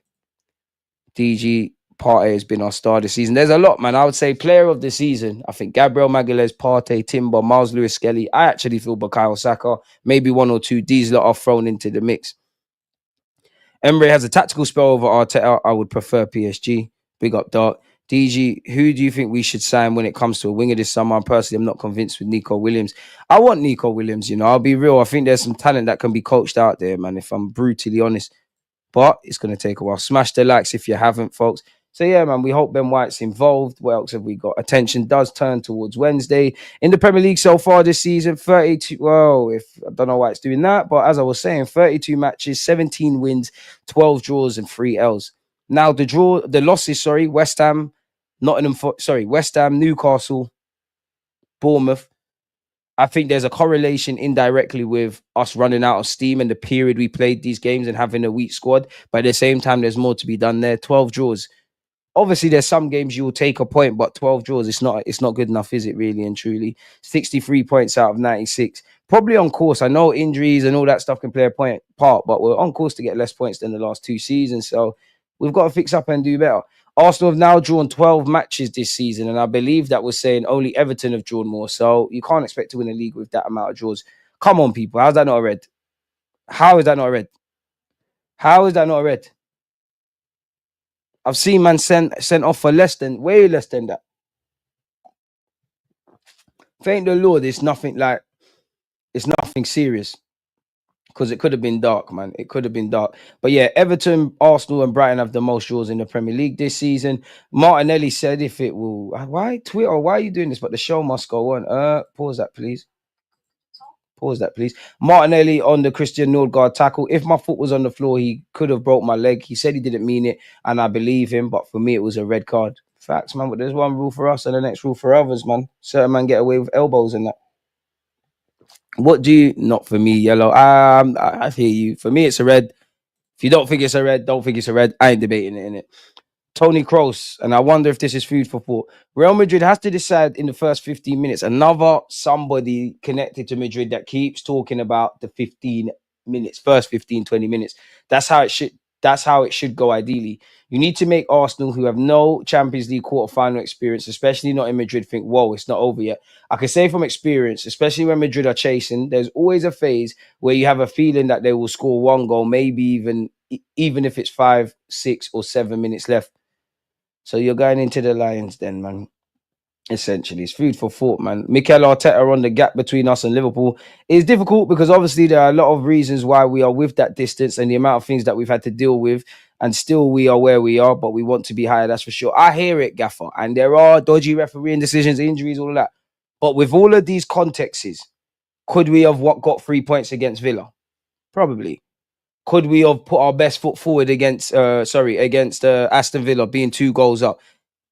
DG Partey has been our star this season. There's a lot, man. I would say player of the season. I think Gabriel Magalhaes, Partey, Timber, Miles Lewis-Skelly. I actually feel Bukayo Saka. Maybe 1 or 2. These lot are thrown into the mix. Emery has a tactical spell over Arteta. I would prefer PSG. Big up, Dart. DG, who do you think we should sign when it comes to a winger this summer? Personally, I'm not convinced with Nico Williams. I want Nico Williams, I'll be real. I think there's some talent that can be coached out there, man, if I'm brutally honest. But it's going to take a while. Smash the likes if you haven't, folks. So, yeah, man, we hope Ben White's involved. What else have we got? Attention does turn towards Wednesday. In the Premier League so far this season, 32... Well, I don't know why it's doing that. But as I was saying, 32 matches, 17 wins, 12 draws, and 3 L's. Now, the losses, West Ham, West Ham, Newcastle, Bournemouth. I think there's a correlation indirectly with us running out of steam and the period we played these games and having a weak squad. But at the same time, there's more to be done there. 12 draws. Obviously, there's some games you will take a point, but 12 draws, it's not good enough, is it, really and truly? 63 points out of 96. Probably on course. I know injuries and all that stuff can play a part, but we're on course to get less points than the last 2 seasons. So we've got to fix up and do better. Arsenal have now drawn 12 matches this season, and I believe that was saying only Everton have drawn more. So you can't expect to win a league with that amount of draws. Come on, people. How's that not a red? How is that not a red? How is that not a red? I've seen man sent off for way less than that. Thank the Lord, it's nothing serious. Because it could have been dark, man. It could have been dark. But yeah, Everton, Arsenal, and Brighton have the most draws in the Premier League this season. Martinelli said if it will... Why, Twitter? Why are you doing this? But the show must go on. Pause that, please. Martinelli on the Christian Nordgaard tackle. If my foot was on the floor, he could have broke my leg. He said he didn't mean it, and I believe him. But for me, it was a red card. Facts, man. But there's one rule for us and the next rule for others, man. Certain man get away with elbows and that. What do you... Not for me, yellow. I hear you. For me, it's a red. If you don't think it's a red, don't think it's a red. I ain't debating it, innit? Tony Kroos, and I wonder if this is food for thought. Real Madrid has to decide in the first 15 minutes. Somebody connected to Madrid that keeps talking about the 15 minutes, first 15, 20 minutes. That's how it should go, ideally. You need to make Arsenal, who have no Champions League quarterfinal experience, especially not in Madrid, think, whoa, it's not over yet. I can say from experience, especially when Madrid are chasing, there's always a phase where you have a feeling that they will score 1 goal, maybe even if it's 5, 6, or 7 minutes left. So you're going into the Lions then, man. Essentially, it's food for thought, man. Mikel Arteta on the gap between us and Liverpool is difficult because obviously there are a lot of reasons why we are with that distance and the amount of things that we've had to deal with, and still we are where we are, but we want to be higher, that's for sure. I hear it, Gaffer, and there are dodgy refereeing decisions, injuries, all of that. But with all of these contexts, could we have got 3 points against Villa? Probably. Could we have put our best foot forward against Aston Villa, being 2 goals up?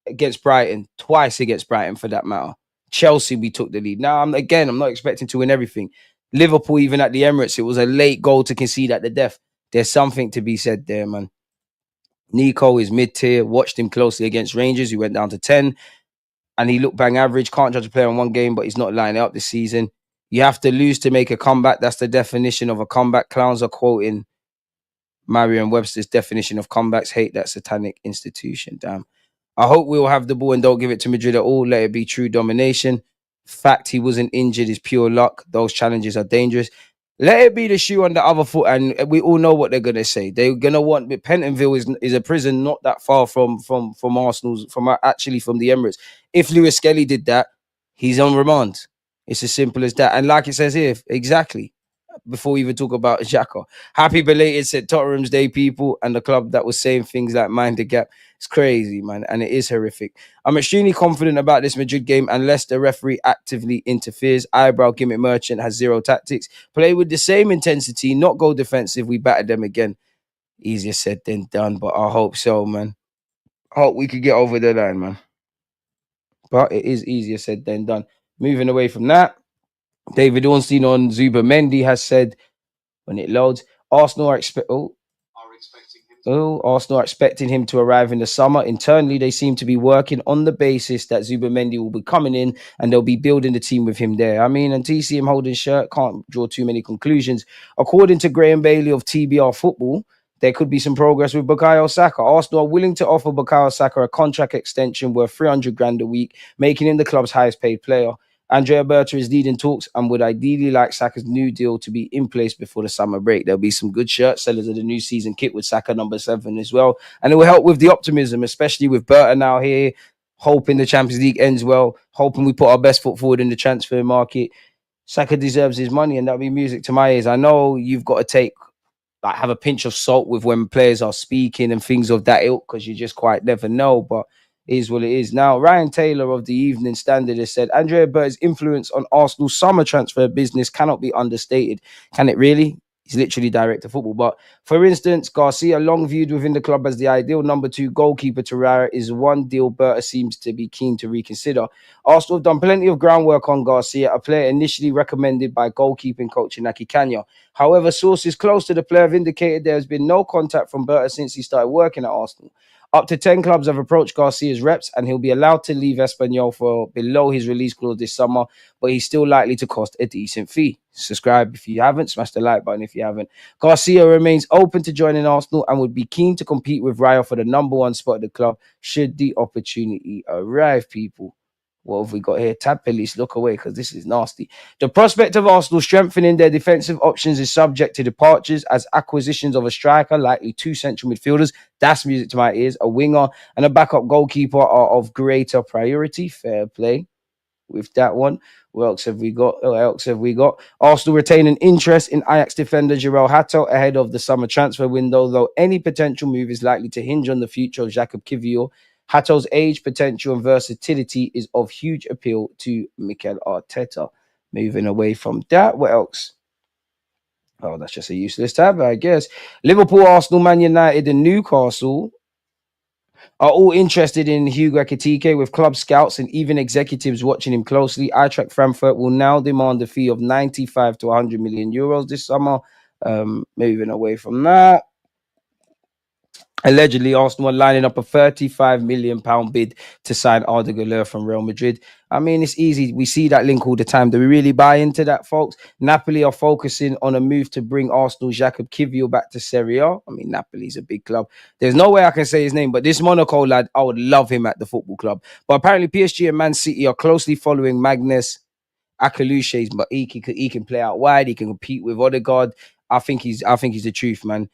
Against Brighton, twice against Brighton for that matter. Chelsea, we took the lead. Now, I'm not expecting to win everything. Liverpool, even at the Emirates, it was a late goal to concede at the death. There's something to be said there, man. Nico is mid-tier. Watched him closely against Rangers. He went down to 10, and he looked bang average. Can't judge a player on one game, but he's not lining up this season. You have to lose to make a comeback. That's the definition of a comeback. Clowns are quoting Merriam-Webster's definition of comebacks. Hate that satanic institution. Damn. I hope we'll have the ball and don't give it to Madrid at all. Let it be true domination. Fact he wasn't injured is pure luck. Those challenges are dangerous. Let it be the shoe on the other foot, and we all know what they're gonna say. They're gonna want. Pentonville is a prison not that far from Arsenal's, from the Emirates. If Lewis Skelly did that, he's on remand. It's as simple as that. And like it says here, exactly. Before we even talk about Xhaka. Happy belated St. Tottenham's Day, people, and the club that was saying things like mind the gap. It's crazy, man, and it is horrific. I'm extremely confident about this Madrid game unless the referee actively interferes. Eyebrow gimmick merchant has zero tactics. Play with the same intensity, not go defensive. We batter them again. Easier said than done, but I hope so, man. I hope we could get over the line, man. But it is easier said than done. Moving away from that, David Ornstein on Zubimendi has said, when it loads, Arsenal are expecting him to arrive in the summer. Internally, they seem to be working on the basis that Zubimendi will be coming in and they'll be building the team with him there. I mean, until you see him holding shirt, can't draw too many conclusions. According to Graham Bailey of TBR Football, there could be some progress with Bukayo Saka. Arsenal are willing to offer Bukayo Saka a contract extension worth 300 grand a week, making him the club's highest paid player. Andrea Berta is leading talks and would ideally like Saka's new deal to be in place before the summer break. There'll be some good shirt sellers of the new season kit with Saka number 7 as well. And it will help with the optimism, especially with Berta now here, hoping the Champions League ends well, hoping we put our best foot forward in the transfer market. Saka deserves his money, and that'll be music to my ears. I know you've got to have a pinch of salt with when players are speaking and things of that ilk, because you just quite never know, but it is what it is. Now, Ryan Taylor of the Evening Standard has said, Andrea Berta's influence on Arsenal's summer transfer business cannot be understated. Can it really? He's literally director of football. But for instance, Garcia, long viewed within the club as the ideal number 2 goalkeeper to Raya, is one deal Berta seems to be keen to reconsider. Arsenal have done plenty of groundwork on Garcia, a player initially recommended by goalkeeping coach Inaki Kanya. However, sources close to the player have indicated there has been no contact from Berta since he started working at Arsenal. Up to 10 clubs have approached Garcia's reps, and he'll be allowed to leave Espanyol for below his release clause this summer, but he's still likely to cost a decent fee. Subscribe if you haven't, smash the like button if you haven't. Garcia remains open to joining Arsenal and would be keen to compete with Raya for the number 1 spot at the club should the opportunity arrive, people. What have we got here? Tab police, look away because this is nasty. The prospect of Arsenal strengthening their defensive options is subject to departures as acquisitions of a striker, likely 2 central midfielders, that's music to my ears, a winger and a backup goalkeeper are of greater priority. Fair play with that one. What else have we got? Arsenal retain an interest in Ajax defender Jarell Hato ahead of the summer transfer window, though any potential move is likely to hinge on the future of Jakub Kiwior. Hato's age, potential, and versatility is of huge appeal to Mikel Arteta. Moving away from that, what else? Oh, that's just a useless tab, I guess. Liverpool, Arsenal, Man United, and Newcastle are all interested in Hugo Ekitike, with club scouts and even executives watching him closely. Eintracht Frankfurt will now demand a fee of 95 to 100 million euros this summer. Moving away from that. Allegedly, Arsenal are lining up a £35 million bid to sign Arda Güler from Real Madrid. I mean, it's easy. We see that link all the time. Do we really buy into that, folks? Napoli are focusing on a move to bring Arsenal's Jakub Kiwior back to Serie A. I mean, Napoli's a big club. There's no way I can say his name, but this Monaco lad, I would love him at the football club. But apparently PSG and Man City are closely following Magnus Akalushes, but he can play out wide. He can compete with Odegaard. I think he's the truth, man.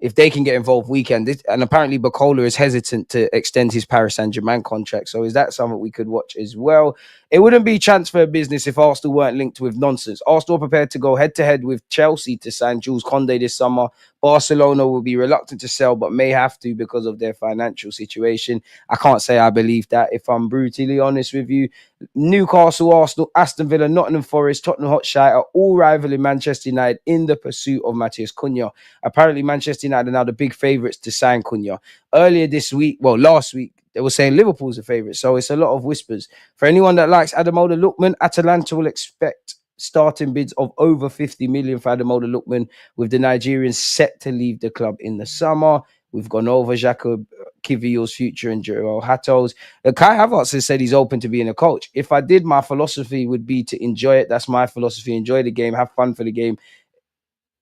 if they can get involved, we can. And apparently, Bacola is hesitant to extend his Paris Saint-Germain contract. So is that something we could watch as well? It wouldn't be transfer business if Arsenal weren't linked with nonsense. Arsenal prepared to go head-to-head with Chelsea to sign Jules Koundé this summer. Barcelona will be reluctant to sell, but may have to because of their financial situation. I can't say I believe that, if I'm brutally honest with you. Newcastle, Arsenal, Aston Villa, Nottingham Forest, Tottenham Hotspur are all rivaling Manchester United in the pursuit of Matheus Cunha. Apparently, Manchester United are now the big favourites to sign Cunha. Earlier this week, well, last week, they were saying Liverpool's a favourite. So it's a lot of whispers. For anyone that likes Ademola Lookman, Atalanta will expect starting bids of over 50 million for Ademola Lookman, with the Nigerians set to leave the club in the summer. We've gone over Jacob Kivior's future and Joel Hatto's. Kai Havertz has said he's open to being a coach. If I did, my philosophy would be to enjoy it. That's my philosophy. Enjoy the game. Have fun for the game.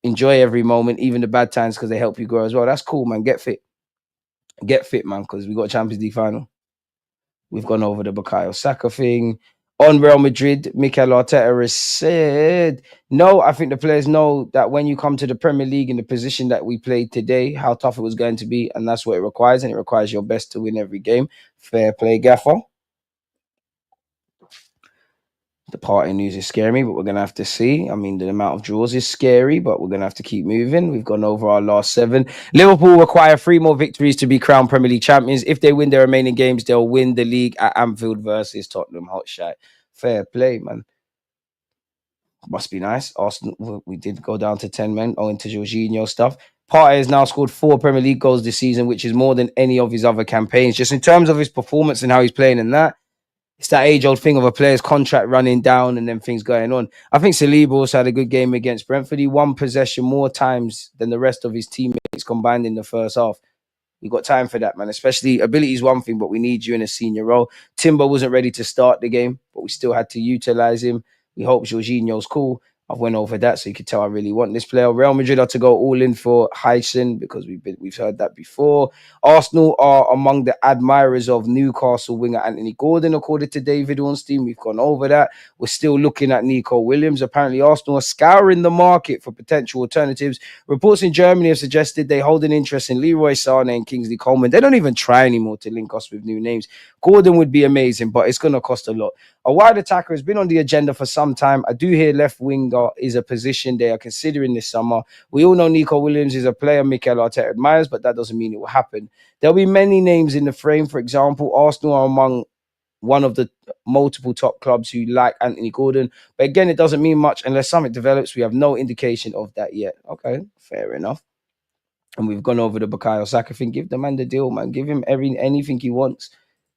Enjoy every moment, even the bad times, because they help you grow as well. That's cool, man. Get fit. Get fit, man, because we got a Champions League final. We've gone over the Bukayo Saka thing. On Real Madrid, Mikel Arteta has said, no, I think the players know that when you come to the Premier League in the position that we played today, how tough it was going to be, and that's what it requires, and it requires your best to win every game. Fair play, Gaffer. The party news is scary, but we're going to have to see. I mean, the amount of draws is scary, but we're going to have to keep moving. We've gone over our last 7. Liverpool require 3 more victories to be crowned Premier League champions. If they win their remaining games, they'll win the league at Anfield versus Tottenham Hotspur. Fair play, man. Must be nice. Arsenal, we did go down to 10 men owing to Jorginho stuff. Partey has now scored 4 Premier League goals this season, which is more than any of his other campaigns. Just in terms of his performance and how he's playing and that, it's that age-old thing of a player's contract running down and then things going on. I think Saliba also had a good game against Brentford. He won possession more times than the rest of his teammates combined in the first half. We got time for that, man. Especially ability is one thing, but we need you in a senior role. Timber wasn't ready to start the game, but we still had to utilize him. We hope Jorginho's cool. I've went over that, so you can tell I really want this player. Real Madrid are to go all in for Heisen because we've heard that before. Arsenal are among the admirers of Newcastle winger Anthony Gordon, according to David Ornstein. We've gone over that. We're still looking at Nico Williams. Apparently, Arsenal are scouring the market for potential alternatives. Reports in Germany have suggested they hold an interest in Leroy Sané and Kingsley Coleman. They don't even try anymore to link us with new names. Gordon would be amazing, but it's going to cost a lot. A wide attacker has been on the agenda for some time. I do hear left winger is a position they are considering this summer. We all know Nico Williams is a player Mikel Arteta admires, but that doesn't mean it will happen. There'll be many names in the frame. For example, Arsenal are among one of the multiple top clubs who like Anthony Gordon. But again, it doesn't mean much unless something develops. We have no indication of that yet. Okay, fair enough. And we've gone over the Bukayo Saka thing. Give the man the deal, man. Give him anything he wants.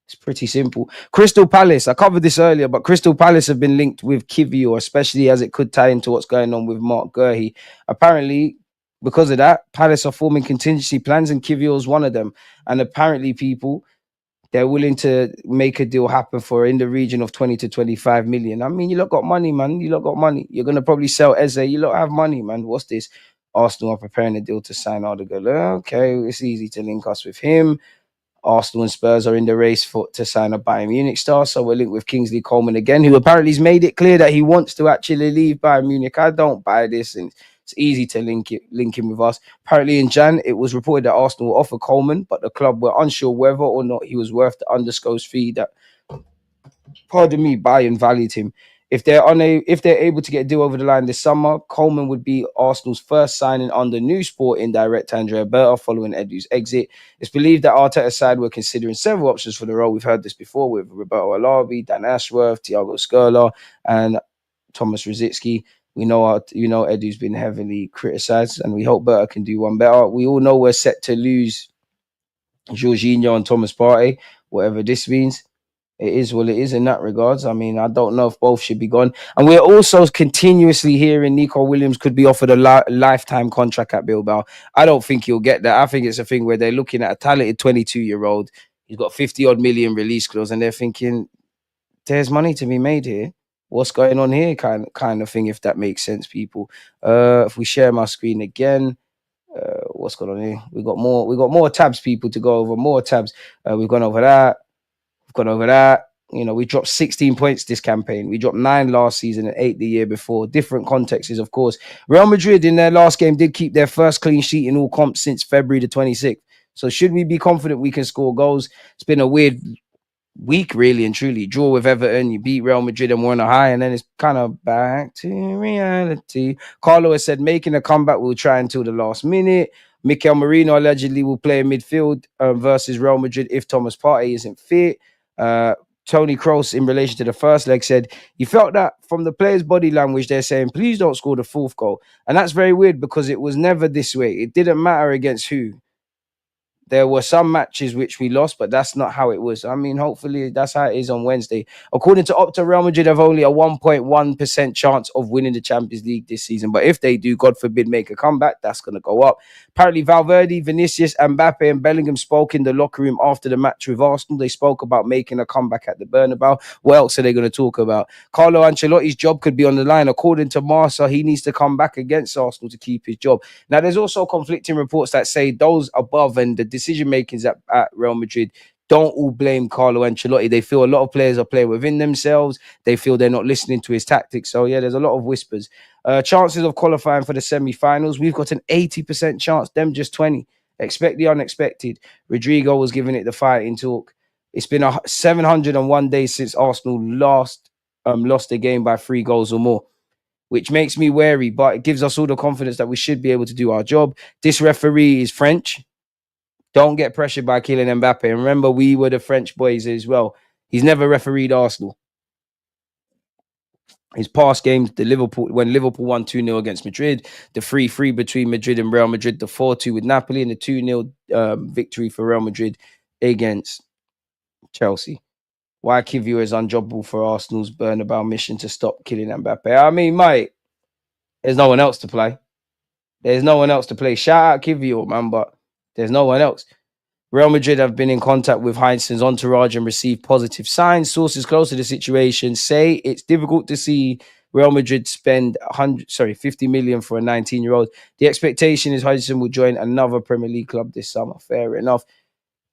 It's pretty simple. Crystal Palace, I covered this earlier, but Crystal Palace have been linked with Kivior, especially as it could tie into what's going on with Mark Gurhey. Apparently, because of that, Palace are forming contingency plans and Kivior is one of them. And apparently, people, they're willing to make a deal happen for in the region of 20 to 25 million. I mean, you lot got money, man. You lot got money. You're going to probably sell Eze. You lot have money, man. What's this? Arsenal are preparing a deal to sign Ardegal. Okay, it's easy to link us with him. Arsenal and Spurs are in the race to sign a Bayern Munich star. So we're linked with Kingsley Coleman again, who apparently has made it clear that he wants to actually leave Bayern Munich. I don't buy this, and it's easy to link him with us. Apparently in Jan, it was reported that Arsenal will offer Coleman, but the club were unsure whether or not he was worth the undisclosed fee that, Bayern valued him. If they're able to get a deal over the line this summer, Coleman would be Arsenal's first signing under new sporting director Andrea Berta following Edu's exit. It's believed that Arteta's side were considering several options for the role. We've heard this before with Roberto Alabi, Dan Ashworth, Thiago Skurla, and Thomas Rosicky. We know Edu's been heavily criticised, and we hope Berta can do one better. We all know we're set to lose Jorginho and Thomas Partey, whatever this means. It is what it is in that regards. I mean, I don't know if both should be gone. And we're also continuously hearing Nico Williams could be offered a lifetime contract at Bilbao. I don't think he'll get that. I think it's a thing where they're looking at a talented 22-year-old. He's got 50-odd million release clause, and they're thinking, there's money to be made here. What's going on here? Kind of thing, if that makes sense, people. If we share my screen again, what's going on here? We got more tabs, people, to go over. More tabs. We've gone over that. We've gone over that. You know, we dropped 16 points this campaign. We dropped 9 last season and 8 the year before. Different contexts, of course. Real Madrid in their last game did keep their first clean sheet in all comps since February the 26th. So should we be confident we can score goals? It's been a weird week, really and truly. Draw with Everton, you beat Real Madrid and we're on a high, and then it's kind of back to reality. Carlo has said making a comeback, we'll try until the last minute. Mikel Merino allegedly will play in midfield versus Real Madrid if Thomas Partey isn't fit. Tony Kroos, in relation to the first leg, said he felt that from the players' body language, they're saying, please don't score the fourth goal. And that's very weird because it was never this way. It didn't matter against who. There were some matches which we lost, but that's not how it was. I mean, hopefully that's how it is on Wednesday. According to Opta, Real Madrid have only a 1.1% chance of winning the Champions League this season. But if they do, God forbid, make a comeback, that's going to go up. Apparently, Valverde, Vinicius, Mbappe and Bellingham spoke in the locker room after the match with Arsenal. They spoke about making a comeback at the Bernabeu. What else are they going to talk about? Carlo Ancelotti's job could be on the line. According to Marca, he needs to come back against Arsenal to keep his job. Now, there's also conflicting reports that say those above and the decision makings at Real Madrid don't all blame Carlo Ancelotti. They feel a lot of players are playing within themselves. They feel they're not listening to his tactics. So yeah, there's a lot of whispers. Chances of qualifying for the semi-finals, we've got an 80% chance, them just 20. Expect the unexpected. Rodrigo was giving it the fighting talk. It's been 701 days since Arsenal lost a game by 3 goals or more, which makes me wary, but it gives us all the confidence that we should be able to do our job. This referee is French. Don't get pressured by Kylian Mbappe. And remember, we were the French boys as well. He's never refereed Arsenal. His past games, when Liverpool won 2-0 against Madrid, the 3-3 between Madrid and Real Madrid, the 4-2 with Napoli, and the 2-0 victory for Real Madrid against Chelsea. Why Kivio is unjobbable for Arsenal's Bernabeu mission to stop Kylian Mbappe? I mean, mate, there's no one else to play. There's no one else to play. Shout out Kivio, man, but there's no one else. Real Madrid have been in contact with Heinzen's entourage and received positive signs. Sources close to the situation say it's difficult to see Real Madrid spend 50 million for a 19-year-old. The expectation is Heinzen will join another Premier League club this summer. Fair enough.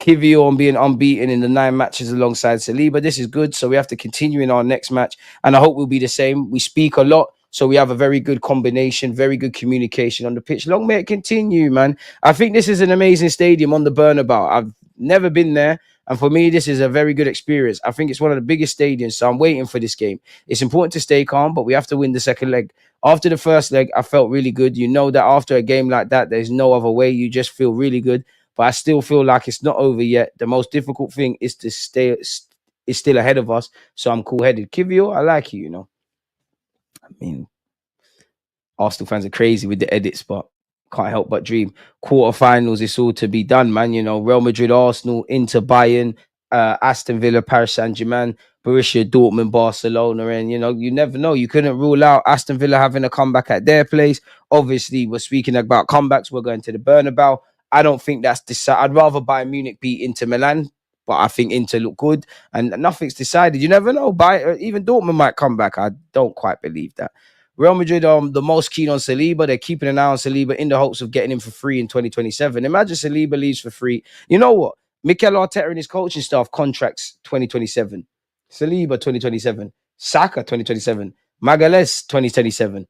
Kivio on being unbeaten in the 9 matches alongside Saliba. This is good, so we have to continue in our next match, and I hope we'll be the same. We speak a lot, so we have a very good combination, very good communication on the pitch. Long may it continue, man. I think this is an amazing stadium on the Bernabeu. I've never been there, and for me, this is a very good experience. I think it's one of the biggest stadiums, so I'm waiting for this game. It's important to stay calm, but we have to win the second leg. After the first leg, I felt really good. You know that after a game like that, there's no other way. You just feel really good. But I still feel like it's not over yet. The most difficult thing is to stay is still ahead of us. So I'm cool-headed. Kivio, I like you, you know. I mean, Arsenal fans are crazy with the edits, but can't help but dream. Quarterfinals, it's all to be done, man. You know, Real Madrid, Arsenal, Inter, Bayern, Aston Villa, Paris Saint-Germain, Borussia Dortmund, Barcelona, and you know, you never know. You couldn't rule out Aston Villa having a comeback at their place. Obviously, we're speaking about comebacks. We're going to the Bernabeu. I don't think that's decided. I'd rather Bayern Munich beat Inter Milan, but I think Inter look good, and nothing's decided. You never know. Even Dortmund might come back. I don't quite believe that. Real Madrid are the most keen on Saliba. They're keeping an eye on Saliba in the hopes of getting him for free in 2027. Imagine Saliba leaves for free. You know what? Mikel Arteta and his coaching staff contracts 2027. Saliba 2027. Saka 2027. Magalhaes 2027.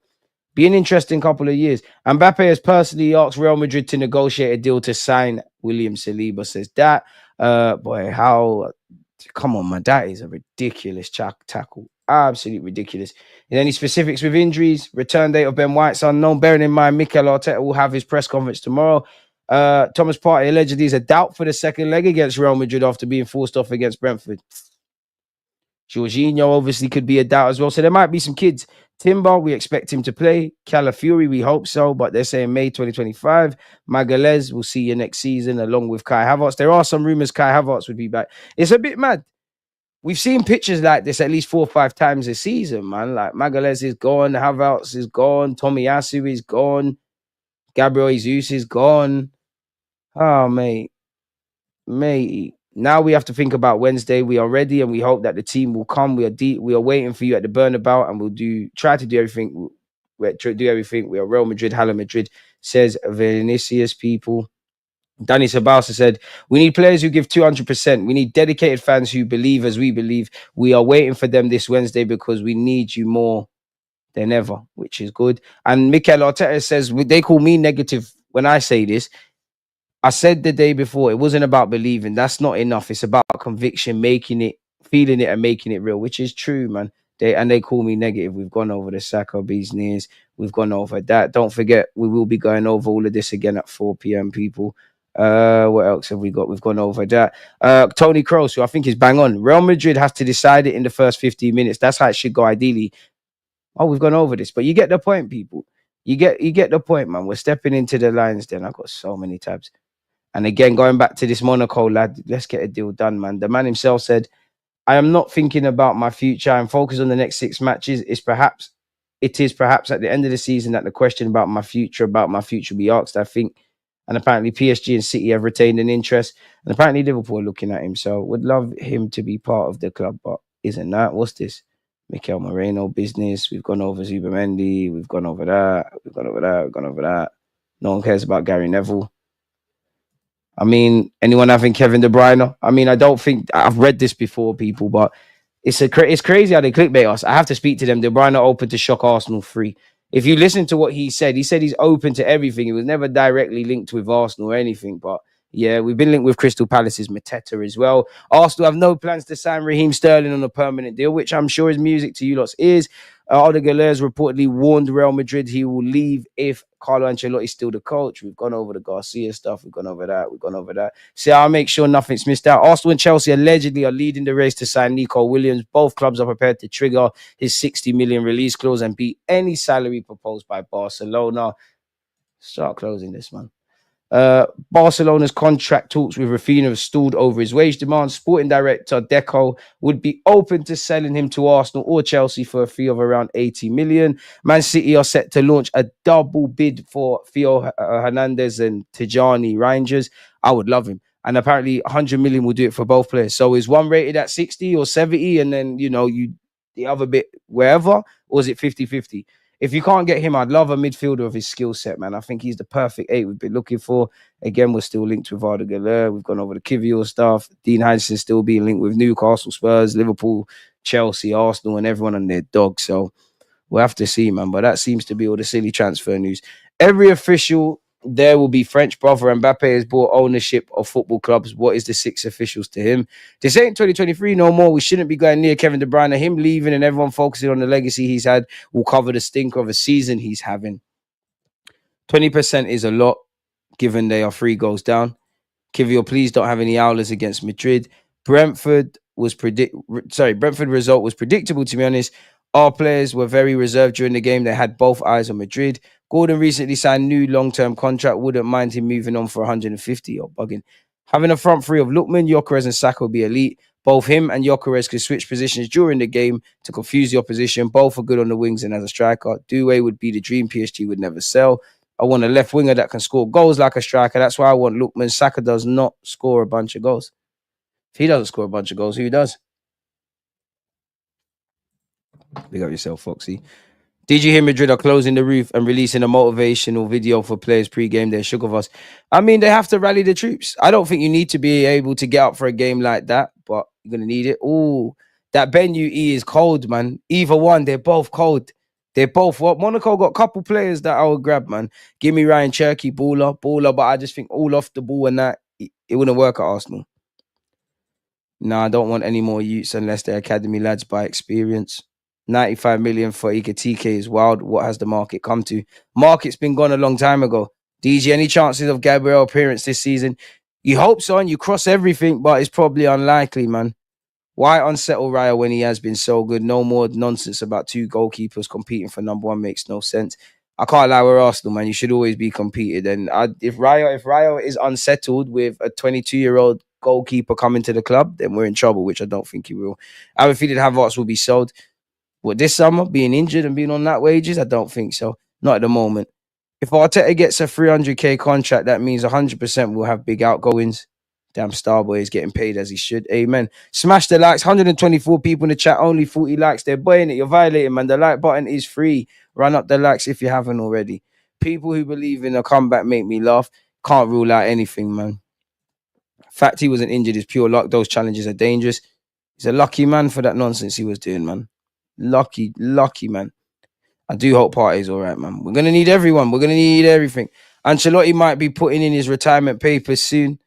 Be an interesting couple of years. Mbappe has personally asked Real Madrid to negotiate a deal to sign William Saliba. Says that. Come on, man. That is a ridiculous tackle. Absolutely ridiculous. And any specifics with injuries? Return date of Ben White's unknown. Bearing in mind, Mikel Arteta will have his press conference tomorrow. Thomas Partey allegedly is a doubt for the second leg against Real Madrid after being forced off against Brentford. Jorginho obviously could be a doubt as well. So there might be some kids. Timber, we expect him to play. Calafiori, we hope so, but they're saying May 2025. Magalhaes, we'll see you next season, along with Kai Havertz. There are some rumors Kai Havertz would be back. It's a bit mad. We've seen pictures like this at least 4 or 5 times this season, man. Like Magalhaes is gone, Havertz is gone, Tomiyasu is gone, Gabriel Jesus is gone. Oh, mate. Now we have to think about Wednesday. We are ready, and we hope that the team will come. We are waiting for you at the Bernabeu, and we'll try to do everything. We are Real Madrid, Hala Madrid, says Vinicius people. Danny Sabasa said, we need players who give 200%. We need dedicated fans who believe as we believe. We are waiting for them this Wednesday because we need you more than ever, which is good. And Mikel Arteta says, they call me negative when I say this. I said the day before, it wasn't about believing. That's not enough. It's about conviction, making it, feeling it and making it real, which is true, man. They call me negative. We've gone over the Saka bees knees. We've gone over that. Don't forget, we will be going over all of this again at 4 p.m. people. What else have we got? We've gone over that. Tony Kroos, who I think is bang on. Real Madrid has to decide it in the first 15 minutes. That's how it should go ideally. Oh, we've gone over this, but you get the point, people. You get the point, man. We're stepping into the lines then. I've got so many tabs. And again, going back to this Monaco lad, let's get a deal done, man. The man himself said, I am not thinking about my future. I'm focused on the next 6 matches. It is perhaps at the end of the season that the question about my future will be asked, I think. And apparently PSG and City have retained an interest. And apparently Liverpool are looking at him. So would love him to be part of the club, but isn't that? What's this? Mikel Moreno business. We've gone over Zubamendi. We've gone over that. We've gone over that. We've gone over that. No one cares about Gary Neville. I mean, anyone having Kevin De Bruyne? I mean, I don't think I've read this before, people, but it's crazy how they clickbait us. I have to speak to them. De Bruyne open to shock Arsenal free. If you listen to what he said he's open to everything. He was never directly linked with Arsenal or anything, but yeah, we've been linked with Crystal Palace's Mateta as well. Arsenal have no plans to sign Raheem Sterling on a permanent deal, which I'm sure is music to you lot's ears. Arda Güler's reportedly warned Real Madrid he will leave if Carlo Ancelotti is still the coach. We've gone over the Garcia stuff. We've gone over that. See, I'll make sure nothing's missed out. Arsenal and Chelsea allegedly are leading the race to sign Nico Williams. Both clubs are prepared to trigger his 60 million release clause and beat any salary proposed by Barcelona. Start closing this, man. Barcelona's contract talks with Rafinha have stalled over his wage demands. Sporting director Deco would be open to selling him to Arsenal or Chelsea for a fee of around 80 million. Man City are set to launch a double bid for Theo Hernandez and Tijani Rangers. I would love him. And apparently 100 million will do it for both players. So is one rated at 60 or 70 and then, the other bit wherever? Or is it 50-50? If you can't get him, I'd love a midfielder of his skill set, man. I think he's the perfect 8 we've been looking for. Again, we're still linked with Arda Güler. We've gone over the Kivior stuff. Dean Henderson still being linked with Newcastle, Spurs, Liverpool, Chelsea, Arsenal, and everyone on their dog. So we'll have to see, man. But that seems to be all the silly transfer news. Every official there will be French brother. Mbappe has bought ownership of football clubs. What is the 6 officials to him? This ain't 2023 no more. We shouldn't be going near Kevin De Bruyne. Him leaving and everyone focusing on the legacy he's had will cover the stinker of a season he's having. 20% is a lot, given they are 3 goals down. Kivior, please don't have any howlers against Madrid. Brentford result was predictable, to be honest. Our players were very reserved during the game. They had both eyes on Madrid. Gordon recently signed new long-term contract. Wouldn't mind him moving on for 150 or bugging. Having a front 3 of Lookman, Gyökeres and Saka will be elite. Both him and Gyökeres could switch positions during the game to confuse the opposition. Both are good on the wings and as a striker. Doué would be the dream. PSG would never sell. I want a left winger that can score goals like a striker. That's why I want Lookman. Saka does not score a bunch of goals. If he doesn't score a bunch of goals, who does? Big up yourself, Foxy. Did you hear Madrid are closing the roof and releasing a motivational video for players pre-game? They're shook of us. I mean, they have to rally the troops. I don't think you need to be able to get up for a game like that, but you're going to need it. Oh, that Ben UE is cold, man. Either one, they're both cold. They're both what? Monaco got a couple players that I would grab, man. Give me Ryan Cherky, baller, but I just think all off the ball and that, it wouldn't work at Arsenal. No, I don't want any more youths unless they're academy lads by experience. 95 million for Ikatike is wild. What has the market come to? Market's been gone a long time ago. DG, any chances of Gabriel appearance this season? You hope so, and you cross everything, but it's probably unlikely, man. Why unsettle Raya when he has been so good? No more nonsense about 2 goalkeepers competing for number 1 makes no sense. I can't lie, we're Arsenal, man. You should always be competed. And if Raya is unsettled with a 22-year-old goalkeeper coming to the club, then we're in trouble, which I don't think he will. I have a feeling Havertz will be sold. What, this summer, being injured and being on that wages? I don't think so. Not at the moment. If Arteta gets a 300k contract, that means 100% will have big outgoings. Damn, Starboy is getting paid as he should. Amen. Smash the likes. 124 people in the chat, only 40 likes. They're buying it. You're violating, man. The like button is free. Run up the likes if you haven't already. People who believe in a comeback make me laugh. Can't rule out anything, man. Fact he wasn't injured is pure luck. Those challenges are dangerous. He's a lucky man for that nonsense he was doing, man. Lucky man. I do hope Partey's all right, man. We're going to need everyone. We're going to need everything. Ancelotti might be putting in his retirement papers soon.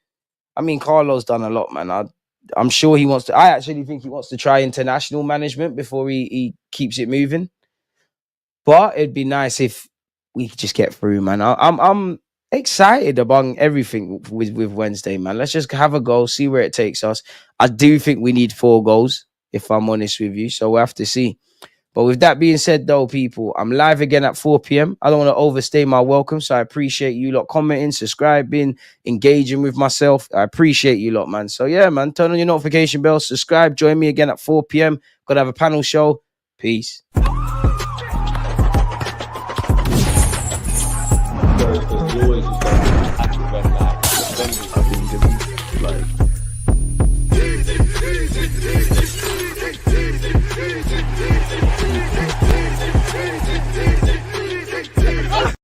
I mean, Carlo's done a lot, man. I'm sure he wants to. I actually think he wants to try international management before he keeps it moving. But it'd be nice if we could just get through, man. I'm excited about everything with Wednesday, man. Let's just have a go, see where it takes us. I do think we need 4 goals, if I'm honest with you. So we'll have to see. But with that being said, though, people, I'm live again at 4 p.m. I don't want to overstay my welcome, so I appreciate you lot commenting, subscribing, engaging with myself. I appreciate you lot, man. So, yeah, man, turn on your notification bell, subscribe, join me again at 4 p.m. Got to have a panel show. Peace.